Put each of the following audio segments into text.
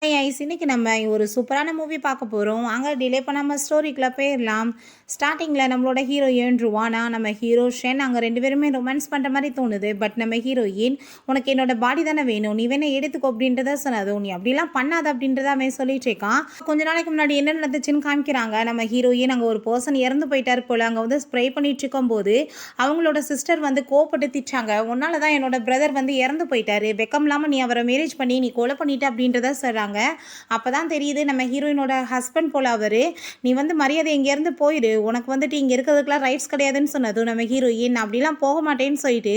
Ice இன்னைக்கு நம்ம ஒரு சூப்பரான மூவி பார்க்க போகிறோம். அங்கே டிலே பண்ணாமல் ஸ்டோரிக்குள்ளே போயிடலாம். ஸ்டார்டிங்கில் நம்மளோட ஹீரோயின் ருவானா நம்ம ஹீரோ ஷென் அங்கே 2 பேருமே ரொமான்ஸ் பண்ணுற மாதிரி தோணுது. பட் நம்ம ஹீரோயின் உனக்கு என்னோட பாடி தானே வேணும், நீ வேணா எடுத்துக்கோ அப்படின்றத சொன்னதும், நீ அப்படிலாம் பண்ணாத அப்படின்றத அவன் சொல்லிட்டு இருக்கான். கொஞ்ச நாளைக்கு முன்னாடி என்ன நடந்துச்சுன்னு காமிக்கிறாங்க. நம்ம ஹீரோயின் அங்கே ஒரு பர்சன் இறந்து போயிட்டார் போல். அங்கே வந்து ஸ்ப்ரே பண்ணிட்டு இருக்கும்போது அவங்களோட சிஸ்டர் வந்து கோவப்பட்டு திட்டாங்க. உன்னால தான் என்னோட பிரதர் வந்து இறந்து போயிட்டாரு, வெக்கம் இல்லாமல் நீ அவரை மேரேஜ் பண்ணி நீ கொலை பண்ணிட்ட அப்படின்றத சொல்கிறாங்க. அப்போ தான் தெரியுது நம்ம ஹீரோயினோட ஹஸ்பண்ட் போல் அவர். நீ வந்து மரியாதை இங்கேருந்து போயிடு, உனக்கு வந்துட்டு இங்கே இருக்கிறதுக்குலாம் ரைட்ஸ் கிடையாதுன்னு சொன்னதும் நம்ம ஹீரோயின் அப்படிலாம் போக மாட்டேன்னு சொல்லிட்டு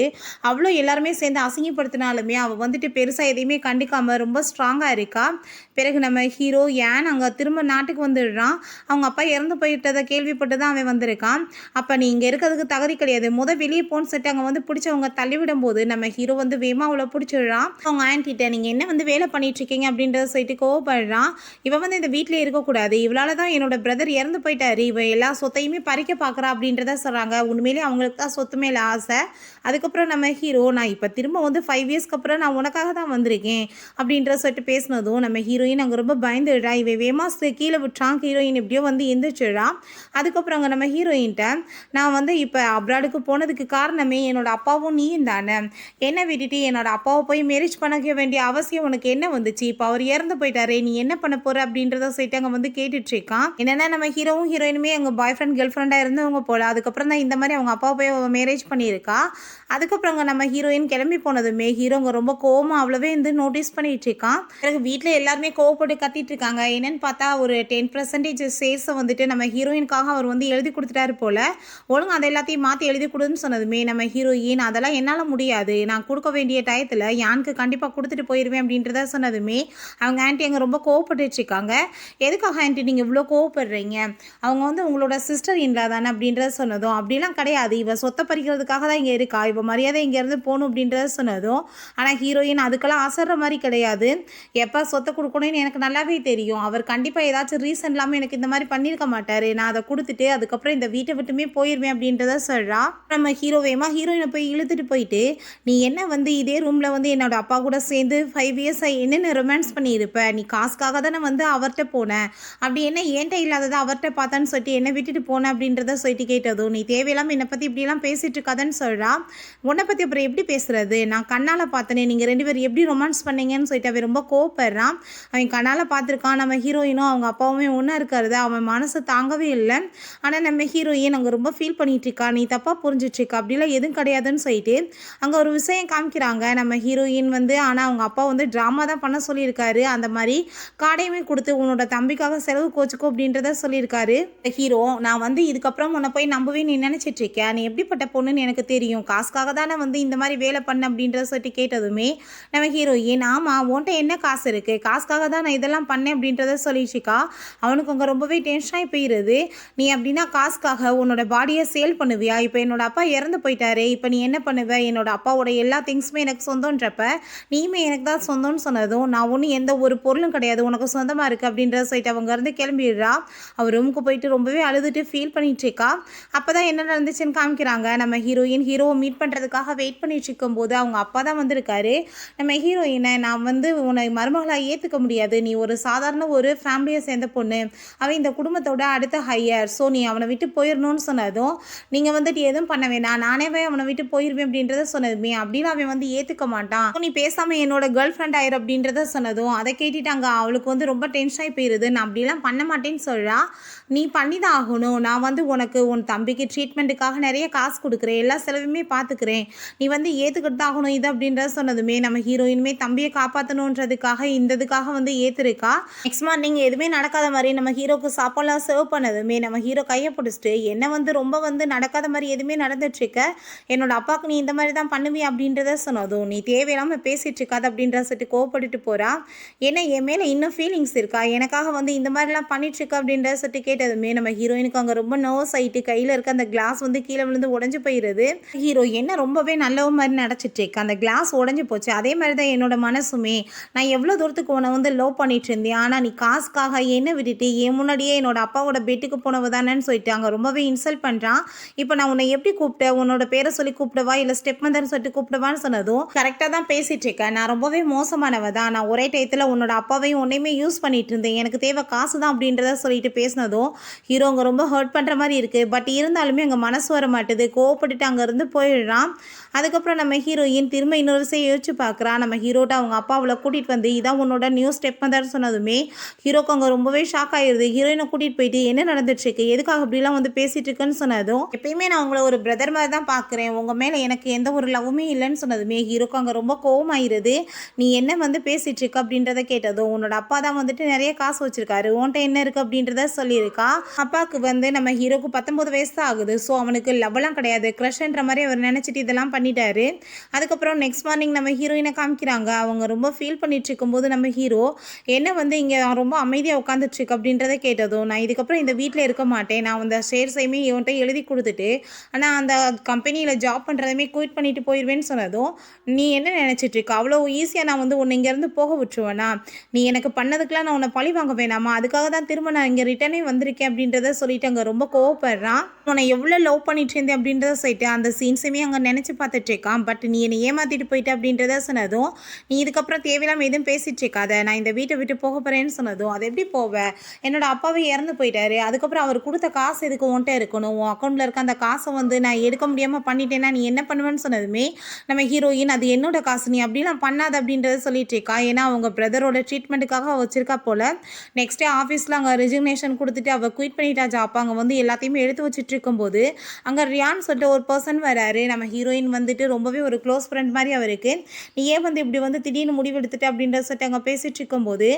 அவ்வளோ எல்லாருமே சேர்ந்து அசிங்கப்படுத்தினாலுமே அவள் வந்துட்டு பெருசாக எதையுமே கண்டுக்காமல் ரொம்ப ஸ்ட்ராங்காக இருக்கா. பிறகு நம்ம ஹீரோ ஏன் அங்கே திரும்ப நாட்டுக்கு வந்துடுறான். அவங்க அப்பா இறந்து போயிட்டதை கேள்விப்பட்டு தான் அவன் வந்திருக்கான். அப்போ நீ இங்கே இருக்கிறதுக்கு தகுதி கிடையாது, வெளியே போன்னு சொல்லிட்டு அங்கே வந்து பிடிச்சவங்க தள்ளிவிடும் போது நம்ம ஹீரோ வந்து வேமா அவளை பிடிச்சிடுறான். அவங்க ஆன்ட்டிட்ட நீங்கள் என்ன வந்து வேலை பண்ணிட்டு இருக்கீங்க அப்படின்றத சொல்லிட்டு கோவப்படுறான். இவன் வந்து இந்த வீட்டிலே இருக்கக்கூடாது, இவளால் தான் என்னோட பிரதர் இறந்து போயிட்டாரு, இவன் எல்லா சொத்தையுமே பறிக்க பார்க்குறா அப்படின்றத சொல்கிறாங்க. உண்மையிலே அவங்களுக்கு தான் சொத்து மேலே ஆசை. அதுக்கப்புறம் நம்ம ஹீரோ நான் இப்போ திரும்ப வந்து 5 இயர்ஸ்க்கு அப்புறம் நான் உனக்காக தான் வந்திருக்கேன் அப்படின்ற சொல்லிட்டு பேசினதும் நம்ம ஹீரோயின் அங்கே ரொம்ப பயந்துடுறா. இவன் வேமாஸ் கீழே விட்டுறான். ஹீரோயின் எப்படியோ வந்து எந்திரிச்சிடுறான். அதுக்கப்புறம் அங்கே நம்ம ஹீரோயின்ட்ட நான் வந்து இப்போ அப்ராடுக்கு போனதுக்கு காரணமே என்னோட அப்பாவும் நீயும் தானே, என்னை விட்டுட்டு என்னோட அப்பாவை போய் மேரேஜ் பண்ணிக்க வேண்டிய அவசியம் உனக்கு என்ன வந்துச்சு, இப்போ அவர் இறந்து போயிட்டாரே, நீ என்ன பண்ண போற அப்படின்றத சொல்லிட்டு அங்கே வந்து கேட்டுட்டு இருக்கான். என்னன்னா நம்ம ஹீரோவும் ஹீரோயினுமே அவங்க பாய் ஃப்ரெண்ட் கேர்ள் ஃப்ரெண்டாக இருந்தவங்க போல. அதுக்கப்புறம் தான் இந்த மாதிரி அவங்க அப்பாவை போய் மேரேஜ் பண்ணியிருக்கா. அதுக்கப்புறம் அங்கே நம்ம ஹீரோயின் கிளம்பி போனதுமே ஹீரோங்க ரொம்ப கோவமா அவ்வளவே வந்து நோட்டீஸ் பண்ணிட்டு இருக்கான். பிறகு வீட்டில் எல்லாருமே கோவப்பட்டு கத்திட்டு இருக்காங்க. என்னன்னு பார்த்தா ஒரு 10% ஷேர்ஸை வந்துட்டு நம்ம ஹீரோயினுக்காக அவர் வந்து எழுதி கொடுத்துட்டாரு போல. ஒழுங்கு அதை எல்லாத்தையும் மாற்றி எழுதி கொடுன்னு சொன்னதுமே நம்ம ஹீரோயின் அதெல்லாம் என்னால் முடியாது, நான் கொடுக்க வேண்டிய டயத்தில் யானுக்கு கண்டிப்பாக கொடுத்துட்டு போயிடுவேன் அப்படின்றத சொன்னதுமே அவங்க ஆன்ட்டி அங்கே ரொம்ப கோவப்பட்டு இருக்காங்க. எதுக்காக ஆன்ட்டி நீங்கள் இவ்வளோ கோவப்படுறீங்க, அவங்க வந்து உங்களோட சிஸ்டர் இன்லா தானே அப்படின்றத சொன்னதும், அப்படிலாம் கிடையாது, இவ சொத்தை பறிக்கிறதுக்காக தான் இங்கே இருக்கா, இவ மரியாதை இங்கேருந்து போகணும் அப்படின்றத சொன்னதும், ஆனால் ஹீரோயின் அதுக்கெல்லாம் ஆசைற மாதிரி கிடையாது. எப்போ சொத்தை கொடுக்கணும்னு எனக்கு நல்லாவே தெரியும், அவர் கண்டிப்பாக ஏதாச்சும் ரீசன் இல்லாமல் எனக்கு இந்த மாதிரி பண்ணியிருக்க மாட்டார், நான் அதை கொடுத்துட்டு அதுக்கப்புறம் இந்த வீட்டை விட்டுமே போயிடுவேன் அப்படின்றத சொல்கிறா. நம்ம ஹீரோவேமா ஹீரோயினை போய் இழுத்துட்டு போயிட்டு நீ என்ன வந்து இதே ரூமில் வந்து என்னோட அப்பா கூட சேர்ந்து 5 இயர்ஸ் என்னென்ன ரொமான்ஸ் பண்ணியிருப்ப, நீ காசுக்காக தானே வந்து அவர்கிட்ட போனேன், அப்படி என்ன ஏன்ட்ட இல்லாததை அவர்கிட்ட பார்த்தான்னு சொல்லிட்டு என்னை விட்டுட்டு போனேன் அப்படின்றத சொல்லிட்டு கேட்டதும், நீ தேவையில்லாமல் என்னை பற்றி இப்படிலாம் பேசிட்டு இருக்காதன்னு சொல்கிறா. உன்னை பற்றி அப்புறம் எப்படி பேசுறது, நான் கண்ணால் பார்த்தனே, நீங்கள் 2 பேரும் எப்படி ரொமான்ஸ் பண்ணீங்கன்னு சொல்லிட்டு அவன் ரொம்ப கோவப்படுறான். அவன் கண்ணால் பார்த்துருக்கான். நம்ம ஹீரோயினும் அவங்க அப்பாவுமே ஒன்றா இருக்கிறது அவன் மனசு தாங்கவே இல்லை. ஆனால் நம்ம ஹீரோயின் அங்கே ரொம்ப ஃபீல் பண்ணிட்டு இருக்கா. நீ தப்பாக புரிஞ்சிட்ருக்கா, அப்படிலாம் எதுவும் கிடையாதுன்னு சொல்லிட்டு அங்கே ஒரு விஷயம் காமிக்கிறாங்க. நம்ம ஹீரோயின் வந்து ஆனால் அவங்க அப்பா வந்து ட்ராமா தான் பண்ண சொல்லியிருக்காரு. அந்த மாதிரி காடையுமே கொடுத்து உன்னோட தம்பிக்காக செலவு கோச்சுக்கோ அப்படின்றத சொல்லியிருக்காரு. ஹீரோ நான் வந்து இதுக்கப்புறம் உன்னை போய் நம்பவே நீ நினச்சிட்டு இருக்கேன், நீ எப்படிப்பட்ட பொண்ணுன்னு எனக்கு தெரியும், காசுக்காக தானே வந்து இந்த மாதிரி வேலை பண்ண அப்படின்றத சொல்லிட்டு கேட்டதுமே நம்ம ஹீரோயின் ஆமாம் உன்ட்ட என்ன காசு இருக்குது, காசுக்காக தான் நான் இதெல்லாம் பண்ணேன் அப்படின்றத சொல்லிச்சுக்கா. அவனுக்கு அங்கே ரொம்பவே டென்ஷனாகி போயிடுது. நீ அப்படின்னா காசுக்காக உன்னோட பாடியை சேல் பண்ணுவியா, இப்போ என்னோட அப்பா இறந்து போயிட்டாரு, இப்போ நீ என்ன பண்ணுவ, என்னோட அப்பாவோட எல்லா திங்ஸுமே எனக்கு சொந்தன்றப்ப நீயுமே எனக்கு தான் சொந்தம்னு சொன்னதும், நான் ஒன்றும் எந்த ஒரு பொருளும் கிடையாது உனக்கு சொந்தமாக இருக்குது அப்படின்றத சொல்லிட்டு அவங்க இருந்து கிளம்பிடுறா. அவர் ரூமுக்கு போயிட்டு ரொம்பவே அழுதுட்டு ஃபீல் பண்ணிட்டு இருக்கா. அப்போ தான் என்ன நடந்துச்சுன்னு காமிக்கிறாங்க. நம்ம ஹீரோயின் ஹீரோவை மீட் பண்ணுறதுக்காக வெயிட் பண்ணிட்டு இருக்கும்போது அவங்க அப்பா தான் வந்திருக்காரு. நம்ம ஹீரோயினை நான் வந்து உன்னை மருமகளாக ஏற்றுக்க முடியாது, நீ ஒரு சாதாரண ஒரு ஃபேமிலியை சேர்ந்த பொண்ணு, அவன் இந்த குடும்பத்தோட அடுத்த ஹையர், ஸோ நீ அவனை விட்டு போயிடணும்னு சொன்னதும், நீங்கள் வந்துட்டு எதுவும் பண்ண வேணாம், நானே அவனை விட்டு போயிடுவேன் அப்படின்றத சொன்னதுமே அப்படின்னு அவன் வந்து ஏற்றுக்க மாட்டான். நீ பேசாமல் என்னோட கேர்ள் ஃப்ரெண்ட் ஆயிரு அப்படின்றத சொன்னதும் அதை கேட்டுட்டாங்க. அவளுக்கு வந்து ரொம்ப டென்ஷன் ஆகி போயிடுது. நான் அப்படிலாம் பண்ண மாட்டேன்னு சொல்கிறா. நீ பண்ணி தான் ஆகணும், நான் வந்து உனக்கு உன் தம்பிக்கு ட்ரீட்மெண்ட்டுக்காக நிறைய காசு கொடுக்குறேன், எல்லா செலவுமே பார்த்துக்கிறேன், நீ வந்து ஏற்றுக்கிட்டு தான் ஆகணும் இது அப்படின்றத சொன்னதுமே நம்ம ஹீரோயினுமே தம்பியை காப்பாற்றணுன்றதுக்காக இதுக்காக வந்து ஏற்றுருக்கா. நெக்ஸ்ட் மார்னிங் எதுவுமே நடக்காத மாதிரி நம்ம ஹீரோக்கு சாப்பாடுலாம் சர்வ் பண்ணதுமே நம்ம ஹீரோ கையை பிடிச்சிட்டு என்ன வந்து ரொம்ப வந்து நடக்காத மாதிரி எதுவுமே நடந்துட்டுருக்க, என்னோட அப்பாவுக்கு நீ இந்த மாதிரி தான் பண்ணுவியா அப்படின்றத சொன்னதும், நீ தேவையில்லாமல் பேசிகிட்டு இருக்காது அப்படின்றத சொல்லிட்டு கோவப்பட்டுட்டு போகிறா. ஏன்னா என் மேலே இன்னும் ஃபீலிங்ஸ் இருக்கா, எனக்காக வந்து இந்த மாதிரிலாம் பண்ணிட்டுருக்க அப்படின்றத சொல்லிட்டு கேட்டதுமே நம்ம ஹீரோயினுக்கு அங்கே ரொம்ப நர்வஸ் ஆகிட்டு கையில் இருக்க அந்த கிளாஸ் வந்து கீழே விழுந்து உடஞ்சி போயிடுது. ஹீரோ என்ன ரொம்பவே நல்ல மாதிரி நடச்சிட்டு இருக்கு, அந்த கிளாஸ் உடஞ்சி போச்சு, அதே மாதிரி தான் என்னோட மனசுமே, நான் எவ்வளோ தூரத்துக்கு உன்னை வந்து லவ் பண்ணிட்டு இருந்தேன், ஆனால் நீ காசுக்காக என்ன விட்டுட்டு என் முன்னாடியே என்னோட அப்பாவோட பெட்டுக்கு போனவ தானேன்னு சொல்லிட்டு அங்கே ரொம்பவே இன்சல்ட் பண்ணுறான். இப்போ நான் உன்னை எப்படி கூப்பிட்டேன், உன்னோட பேரை சொல்லி கூப்பிடவா இல்லை ஸ்டெப் மதர்னு சொல்லிட்டு கூப்பிடவான்னு சொன்னதும், கரெக்டாக தான் பேசிட்டு இருக்கேன், நான் ரொம்பவே மோசமானவ தான், நான் ஒரே டயத்தில் உன்னோட அப்பாவையும் உன்னையுமே யூஸ் பண்ணிட்டு இருந்தேன், எனக்கு தேவை காசு தான் அப்படின்றத சொல்லிட்டு பேசினதும் ஹீரோ அங்கே ரொம்ப ஹர்ட் பண்ணுற மாதிரி இருக்குது. பட் இருந்தாலுமே அங்கே மனசு வர மாட்டுது, கோவப்பட்டுட்டு அங்கேருந்து போயிடுறான். அதுக்கப்புறம் நம்ம ஹீரோயின் திரும்ப இன்னொரு விஷயம் யோசிச்சு பார்க்குறா. நம்ம ஹீரோட்ட அவங்க அப்பா அவளை கூட்டிகிட்டு வந்து இதான் உன்னோட நியூ ஸ்டெப் மதர்னு சொன்னதுமே ஹீரோக்கு அங்கே ரொம்பவே ஷாக் ஆயிடுது. ஹீரோயினை கூட்டிகிட்டு போயிட்டு என்ன நடந்துட்டுருக்கு, எதுக்காக இப்படிலாம் வந்து பேசிகிட்டு இருக்குன்னு சொன்னதும் எப்பயுமே நான் உங்களை ஒரு பிரதர் மாதிரி தான் பார்க்குறேன், உங்கள் மேலே எனக்கு எந்த ஒரு லவ்வுமே இல்லைன்னு சொன்னதுமே ஹீரோக்கு அங்கே ரொம்ப கோவமாயிருது. நீ என்ன வந்து பேசிகிட்டு இருக்க அப்படின்றத கேட்டதும் உன்னோட அப்பா தான் வந்துட்டு நிறைய காசு வச்சுருக்காரு, உன்ட்ட என்ன இருக்குது அப்படின்றத சொல்லியிருக்கா. அப்பாவுக்கு வந்து நம்ம ஹீரோக்கு 19 வயசு தான் ஆகுது. ஸோ அவனுக்கு லவ்வெல்லாம் கிடையாது, க்ரஷ்ன்ற மாதிரி அவர் நினச்சிட்டு இதெல்லாம் பண்ணிட்டாரு. அதுக்கப்புறம் நெக்ஸ்ட் மார்னிங் நம்ம ஹீரோயினை காமிக்கிறாங்க. அவங்க ரொம்ப ஃபீல் பண்ணிட்டு இருக்கும்போது நம்ம ஹீரோ என்ன வந்து இங்கே ரொம்ப அமைதியாக உட்காந்துட்ருக்கு அப்படின்றத கேட்டதும் நான் இதுக்கப்புறம் இந்த வீட்டில் இருக்க மாட்டேன், நான் அந்த ஷேர்ஸையுமே இவன்ட்ட எழுதி கொடுத்துட்டு ஆனால் அந்த கம்பெனியில் ஜாப் பண்ணுறதையுமே குயிட் பண்ணிட்டு போயிடுவேன்னு சொன்னதும் நீ என்ன நினச்சிட்ருக்க, அவ்வளோ ஈஸியாக நான் வந்து உன்னை இங்கேருந்து போக விட்டுருவேனா, நீ எனக்கு பண்ணதுக்கெலாம் நான் உன்னை பழி வாங்க வேணாமா, அதுக்காக தான் திரும்ப நான் இங்கே ரிட்டனே வந்திருக்கேன் அப்படின்றத சொல்லிட்டு அங்கே ரொம்ப கோவப்படுறான். உன்னை எவ்வளோ லவ் பண்ணிட்டு இருந்தேன் அப்படின்றத சொல்லிட்டு அந்த சீன்ஸுமே அங்கே நினச்சி பார்த்துட்டு இருக்கான். பட் நீ என்னை ஏமாற்றிட்டு போயிட்ட அப்படின்றத சொன்னதும் நீ இதுக்கப்புறம் தேவையில்லாமல் எதுவும் பேசிட்டு இருக்காத, நான் இந்த வீட்டை விட்டு போக போகிறேன்னு சொன்னதும் அது எப்படி போவேன், என்னோட அப்பாவே இறந்து போயிட்டாரு, அதுக்கப்புறம் அவர் கொடுத்த காசு எதுக்கு உன்ட்ட இருக்கணும், உன் அக்கௌண்ட்டில் இருக்க அந்த காசை வந்து நான் எடுக்க முடியாமல் பண்ணிட்டேன்னா நீ என்ன பண்ணுவேன்னு சொன்னதுமே நம்ம ஹீரோயின் அது என்னோட காசு, நீ அப்படிலாம் பண்ணாத அப்படின்றத சொல்லிட்டு இருக்கா. ஏன்னா அவங்க பிரதரோட ட்ரீட்மெண்ட்டுக்காக வச்சிருக்கா போல். நெக்ஸ்ட் டே ஆஃபீஸில் அங்கே ரெசிக்னேஷன் கொடுத்துட்டு அவள் குயிட் பண்ணிட்டா ஜாப். அங்கே வந்து எல்லாத்தையுமே எடுத்து வச்சுட்டு இருக்கும்போது அங்கே ரியான் சொல்லிட்டு ஒரு பர்சன் வராரு. நம்ம ஹீரோயின் வந்துட்டு ரொம்பவே ஒரு க்ளோஸ் ஃப்ரெண்ட் மாதிரி அவருக்கு, நீ ஏன் வந்து இப்படி வந்து திடீர்னு முடிவு எடுத்துட்டு அப்படின்ற சொல்லிட்டு அங்கே பேசிட்டு இருக்கும்போது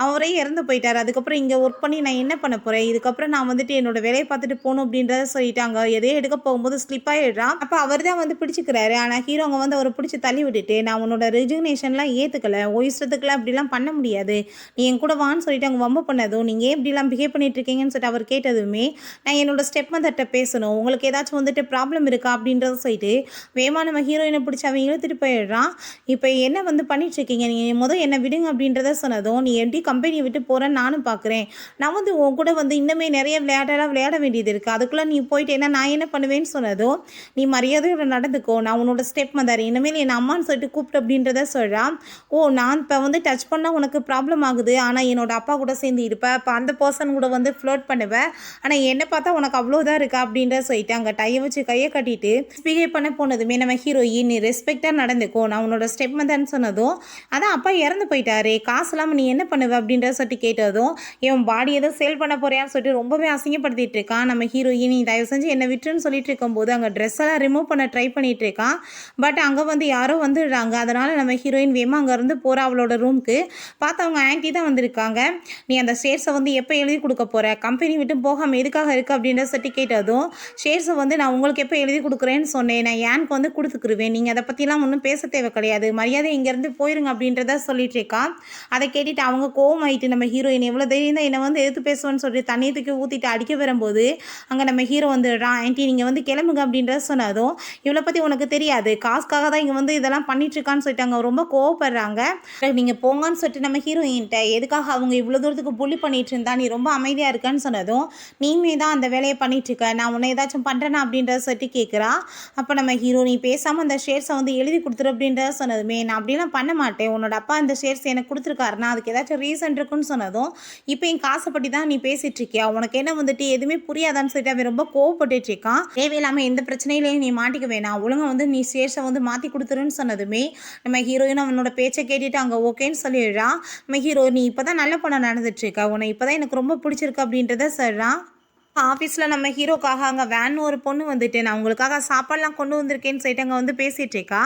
அவரே இறந்து போயிட்டார். அதுக்கப்புறம் இங்கே ஒர்க் பண்ணி நான் என்ன பண்ண போகிறேன், இதுக்கப்புறம் நான் வந்துட்டு என்னோட வேலையை பார்த்துட்டு போகணும் அப்படின்றத சொல்லிட்டாங்க. எதையோ எடுக்க போகும்போது ஸ்லிப் ஆகிடுறான். அப்போ அவர் தான் வந்து பிடிச்சிக்கிறாரு. ஆனால் ஹீரோ அங்கே வந்து அவரை பிடிச்சி தள்ளி விட்டுட்டு நான் உன்னோட ரெசிக்னேஷன்லாம் ஏற்றுக்கலை, இஷ்டத்துக்குலாம் அப்படிலாம் பண்ண முடியாது, நீ என் கூட வான்னு சொல்லிட்டு அங்கே வம்பு பண்ணதும் நீங்கள் ஏன் இப்படிலாம் பிஹேவ் பண்ணிட்டு இருக்கீங்கன்னு சொல்லிட்டு அவர் கேட்டதுமே நான் என்னோட ஸ்டெப் மதர்கிட்ட பேசணும், உங்களுக்கு ஏதாச்சும் வந்துட்டு ப்ராப்ளம் இருக்கா அப்படின்றத சொல்லிட்டு வேமா நம்ம ஹீரோயினை பிடிச்சி அவன் இழுத்துட்டு போயிடுறான். இப்போ என்ன வந்து பண்ணிட்டு இருக்கீங்க, நீங்கள் முதல் என்னை விடுங்க அப்படின்றத சொன்னதும் நீ எப்படி கம்பெனியை விட்டு போகிறேன்னு நானும் பார்க்குறேன், நான் வந்து உன் கூட வந்து இன்னுமே நிறைய விளையாட வேண்டியது இருக்குது, அதுக்குள்ளே நீ போயிட்டேன்னா நான் என்ன பண்ணுவேன்னு சொன்னதும் நீ மரியாதையோட நடந்துக்கோ, நான் உன்னோட ஸ்டெப் மதர், இனிமேல் என் அம்மான்னு சொல்லிட்டு கூப்பிட்டு அப்படின்றத சொல்கிறான். ஓ நான் இப்போ வந்து டச் பண்ணால் உனக்கு ப்ராப்ளம் ஆகுது, ஆனால் என்னோட அப்பா கூட சேர்ந்து இருப்பேன், இப்போ அந்த பர்சன் கூட வந்து ஃப்ளோட் பண்ணுவேன், ஆனால் என்னை பார்த்தா உனக்கு அவ்வளோதான் இருக்கா அப்படின்ற சொல்லிட்டு அங்கே டையை வச்சு கையை கட்டிட்டு பிஹேவ் பண்ண போனதுமே நம்ம ஹீரோயின் நீ ரெஸ்பெக்டாக நடந்துக்கோ, நான் உன்னோட ஸ்டெப் மதர்ன்னு சொன்னதும் அதான் அப்பா இறந்து போயிட்டாரு, காசு இல்லாமல் நீ என்ன பண்ணுவ அப்படின்ற சொல்லிட்டு கேட்டதும் இவன் பாடி ஏதோ சேல் பண்ண போறியான்னு சொல்லிட்டு ரொம்பவே அசிங்கப்படுத்திட்டு இருக்கான். நம்ம ஹீரோயின் நீ தயவு செஞ்சு என்னை விட்டுன்னு சொல்லிட்டு இருக்கும்போது அங்கே ட்ரெஸ் எல்லாம் ரிமூவ் பண்ண ட்ரை பண்ணிட்டு இருக்கான். பட் அங்கே வந்து யாரோ வந்துடுறாங்க. அதனால நம்ம ஹீரோயின் வேமா அங்கேருந்து போகிற அவளோட ரூமுக்கு. பார்த்து அவங்க ஆன்ட்டி தான் வந்திருக்காங்க. நீ அந்த ஷேர்ஸை வந்து எப்போ எழுதி கொடுக்க போகிற, கம்பெனி விட்டு போகாமல் எதுக்காக இருக்குது அப்படின்ற சொல்லி கேட்டதும் ஷேர்ஸை வந்து நான் உங்களுக்கு எப்போ எழுதி கொடுக்குறேன்னு சொன்னேன், நான் ஏனுக்கு வந்து கொடுத்துக்குருவேன், நீங்கள் அதை பற்றிலாம் ஒன்றும் பேச தேவை கிடையாது, மரியாதை இங்கேருந்து போயிருங்க அப்படின்றத சொல்லிட்டு இருக்கா. அதை கேட்டுட்டு அவங்க கோவம் ஆகிட்டு நம்ம ஹீரோயின் எவ்வளோ தைரியம் தான் என்னை வந்து எதிர்த்து பேசுவேன்னு சொல்லிட்டு தண்ணியை தூக்கி ஊற்றிட்டு அடிக்க வரும்போது அங்கே நம்ம ஹீரோ வந்துடுறான். ஆன்ட்டி நீங்கள் வந்து கிளம்புங்க அப்படின்றத சொன்னதும் இவளை பற்றி உனக்கு தெரியாது, காசுக்காக தான் இங்கே வந்து இதெல்லாம் பண்ணிட்டுருக்கான்னு சொல்லிட்டு அங்கே ரொம்ப கோவப்படுறாங்க. நீங்கள் போங்கன்னு சொல்லிட்டு நம்ம ஹீரோயின்ட்ட எதுக்காக அவங்க இவ்வளோ தூரத்துக்கு புள்ளி பண்ணிட்டு இருந்தா, நீ ரொம்ப அமைதியாக இருக்கான்னு சொன்னதும் நீமே தான் அந்த வேலையை பண்ணிட்டுருக்க, நான் உன்னை ஏதாச்சும் பண்ணுறேன்னா அப்படின்றத சொல்லிட்டு கேட்குறா. அப்போ நம்ம ஹீரோ நீ பேசாமல் அந்த ஷேர்ஸை வந்து எழுதி கொடுத்துரு அப்படின்றத சொன்னதுமே நான் அப்படிலாம் பண்ண மாட்டேன், உன்னோட அப்பா அந்த ஷேர்ஸ் எனக்கு கொடுத்துருக்காருன்னா அதுக்கு ஏதாச்சும் ரீசன் இருக்குன்னு சொன்னதும் இப்போ என் காசைப்பட்டி தான் நீ பேசிகிட்டு இருக்கியா, உனக்கு என்ன வந்துட்டு எதுவுமே புரியாதான்னு சொல்லிட்டு அவன் ரொம்ப கோவப்பட்டுட்டு இருக்கான். தேவையில்லாமல் எந்த பிரச்சனையிலையும் நீ மாட்டிக்க வேணாம், ஒழுங்காக வந்து நீ ஷேர்ஸை வந்து மாற்றி கொடுத்துருன்னு சொன்னதுமே நம்ம ஹீரோயின் அவனோட பேச்சை கேட்டுட்டு அங்கே ஓகேன்னு சொல்லிடுறான். நம்ம ஹீரோ நீ இப்போ தான் நல்ல பொண்ணை நடந்துட்டுருக்கா, உன்னை இப்போ தான் எனக்கு ரொம்ப பிடிச்சிருக்கு அப்படின்றத சொல்கிறான். ஆஃபீஸில் நம்ம ஹீரோக்காக அங்கே வேன் ஒரு பொண்ணு வந்துட்டு நான் உங்களுக்காக சாப்பாடெலாம் கொண்டு வந்திருக்கேன்னு சொல்லிட்டு அங்கே வந்து பேசிகிட்டு இருக்கா.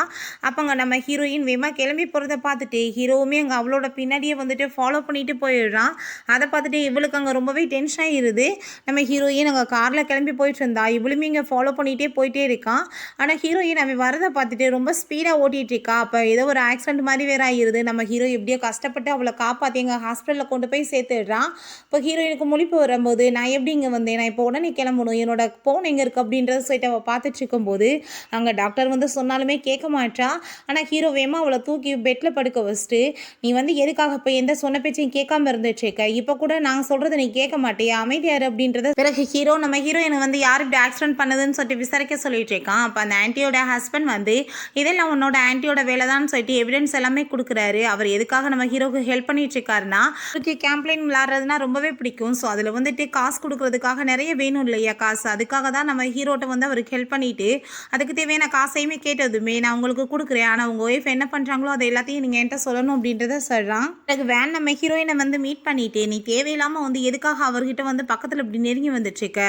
அப்போ அங்கே நம்ம ஹீரோயின் வேமா கிளம்பி போகிறத பார்த்துட்டு ஹீரோவுமே அங்கே அவளோட பின்னாடியே வந்துட்டு ஃபாலோ பண்ணிட்டு போயிடுறான். அதை பார்த்துட்டு இவளுக்கு அங்கே ரொம்பவே டென்ஷன் ஆகிடுது. நம்ம ஹீரோயின் அங்கே காரில் கிளம்பி போயிட்டு இருந்தா, இவளுமே இங்கே ஃபாலோ பண்ணிகிட்டே போயிட்டே இருக்கான். ஆனால் ஹீரோயின் அவன் வரதை பார்த்துட்டு ரொம்ப ஸ்பீடாக ஓட்டிகிட்டு இருக்கா. அப்போ ஏதோ ஒரு ஆக்சிடென்ட் மாதிரி வேற ஆகிடுது. நம்ம ஹீரோ எப்படியோ கஷ்டப்பட்டு அவளை காப்பாற்றி எங்கள் ஹாஸ்பிட்டலில் கொண்டு போய் சேர்த்துடுறான். இப்போ ஹீரோயினுக்கு முழிப்பு வரும்போது நான் எப்படி இங்கே வந்தேன், நான் இப்போ உடனே கிளம்பணும், என்னோட ஃபோன் எங்கே இருக்குது அப்படின்றத சொல்லிட்டு அவள் பார்த்துட்டு இருக்கும்போது அங்கே டாக்டர் வந்து சொன்னாலுமே கேட்க மாட்டா. ஆனால் ஹீரோ வேகமா அவளை தூக்கி பெட்டில் படுக்க வச்சுட்டு, நீ வந்து எதுக்காக இப்போ எந்த சொன்ன பேச்சையும் கேட்காம இருந்துச்சுக்க, இப்போ கூட நான் சொல்கிறத நீ கேட்க மாட்டியா, அமைதியாரு அப்படின்றத. பிறகு நம்ம ஹீரோயினை வந்து யார் இப்படி ஆக்சிடென்ட் பண்ணதுன்னு சொல்லிட்டு விசாரிக்க சொல்லிட்டு இருக்கான். அப்போ அந்த ஆன்ட்டியோட ஹஸ்பண்ட் வந்து இதெல்லாம் உன்னோட ஆன்ட்டியோட வேலை தான் சொல்லிட்டு எவிடன்ஸ் எல்லாமே கொடுக்குறாரு. அவர் எதுக்காக நம்ம ஹீரோக்கு ஹெல்ப் பண்ணிட்டு இருக்காருன்னா, அவருக்கு கேம்ப்ளைன் விளாட்றதுனா ரொம்பவே பிடிக்கும். ஸோ அதில் வந்துட்டு காசு கொடுக்கறதுக்காக நிறைய வேணும் இல்லையா காசு, அதுக்காக தான் நம்ம ஹீரோட்ட வந்து அவருக்கு ஹெல்ப் பண்ணிட்டு அதுக்கு தேவையான காசையுமே கேட்டதுமே நான் உங்களுக்கு கொடுக்குறேன், ஆனால் உங்கள் ஒய்ஃப் என்ன பண்ணுறாங்களோ அதை எல்லாத்தையும் நீங்கள் என்கிட்ட சொல்லணும் அப்படின்றத சொல்கிறான். எனக்கு வேன் நம்ம ஹீரோயினை வந்து மீட் பண்ணிட்டு, நீ தேவையில்லாமல் வந்து எதுக்காக அவர்கிட்ட வந்து பக்கத்தில் இப்படி நெருங்கி வந்துட்டுருக்க,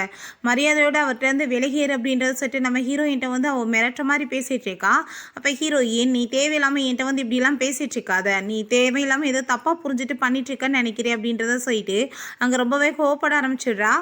மரியாதையோடு அவர்கிட்ட இருந்து விலகியர் அப்படின்றத சொல்லிட்டு நம்ம ஹீரோயின்ட்ட வந்து அவள் மிரட்டுற மாதிரி பேசிகிட்டு இருக்கா. அப்போ ஹீரோயின், நீ தேவையில்லாமல் என்கிட்ட வந்து இப்படிலாம் பேசிகிட்டு இருக்காத, நீ தேவையில்லாமல் ஏதோ தப்பாக புரிஞ்சுட்டு பண்ணிட்டுருக்கன்னு நினைக்கிறேன் அப்படின்றத சொல்லிட்டு அங்கே ரொம்பவே கோவப்பட ஆரம்பிச்சிடுறா.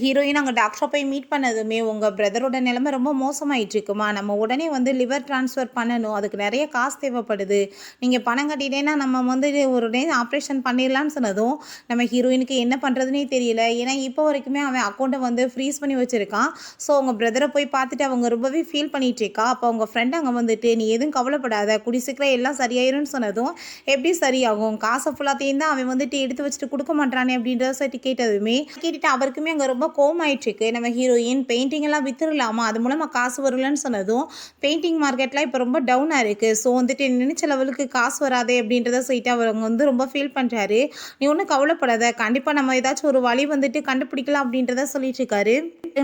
ஹீரோயின் அங்கே டாக்டரை போய் மீட் பண்ணதுமே, உங்கள் பிரதரோட நிலைமை ரொம்ப மோசமாயிட்டு இருக்குமா, நம்ம உடனே வந்து லிவர் ட்ரான்ஸ்ஃபர் பண்ணணும், அதுக்கு நிறைய காசு தேவைப்படுது, நீங்கள் பணம் கட்டிட்டேன்னா நம்ம வந்து ஒரு டே ஆப்ரேஷன் பண்ணிடலான்னு சொன்னதும் நம்ம ஹீரோயினுக்கு என்ன பண்ணுறதுனே தெரியல. ஏன்னா இப்போ வரைக்குமே அவன் அக்கௌண்ட்டை வந்து ஃப்ரீஸ் பண்ணி வச்சுருக்கான். ஸோ உங்கள் பிரதரை போய் பார்த்துட்டு அவங்க ரொம்பவே ஃபீல் பண்ணிகிட்டு இருக்கா. அப்போ அவங்க ஃப்ரெண்ட் அங்கே வந்துட்டு, நீ எதுவும் கவலைப்படாத, கூடி சீக்கிரம் எல்லாம் சரியாயிரும்னு சொன்னதும், எப்படி சரியாகும், காசை ஃபுல்லாத்தையும் தான் அவன் வந்துட்டு எடுத்து வச்சுட்டு கொடுக்க மாட்டானே அப்படின்றத சொல்லிட்டு கேட்டதுமே கேட்டுட்டு அவருக்குமே அங்கே ரொம்ப கோவமாயிட்டுருக்கு. நம்ம ஹீரோயின் பெயிண்டிங் எல்லாம் வித்துடலாமா, அது மூலமாக காசு வரலன்னு சொன்னதும், பெயிண்டிங் மார்க்கெட்லாம் இப்போ ரொம்ப டவுனாக இருக்குது, ஸோ வந்துட்டு நினைச்ச லெவலுக்கு காசு வராதே அப்படின்றத சொல்லிட்டு அவங்க வந்து ரொம்ப ஃபீல் பண்ணுறாரு. நீ ஒன்றும் கவலைப்படாத, கண்டிப்பாக நம்ம ஏதாச்சும் ஒரு வழி வந்துட்டு கண்டுபிடிக்கலாம் அப்படின்றத சொல்லிட்டு இருக்காரு.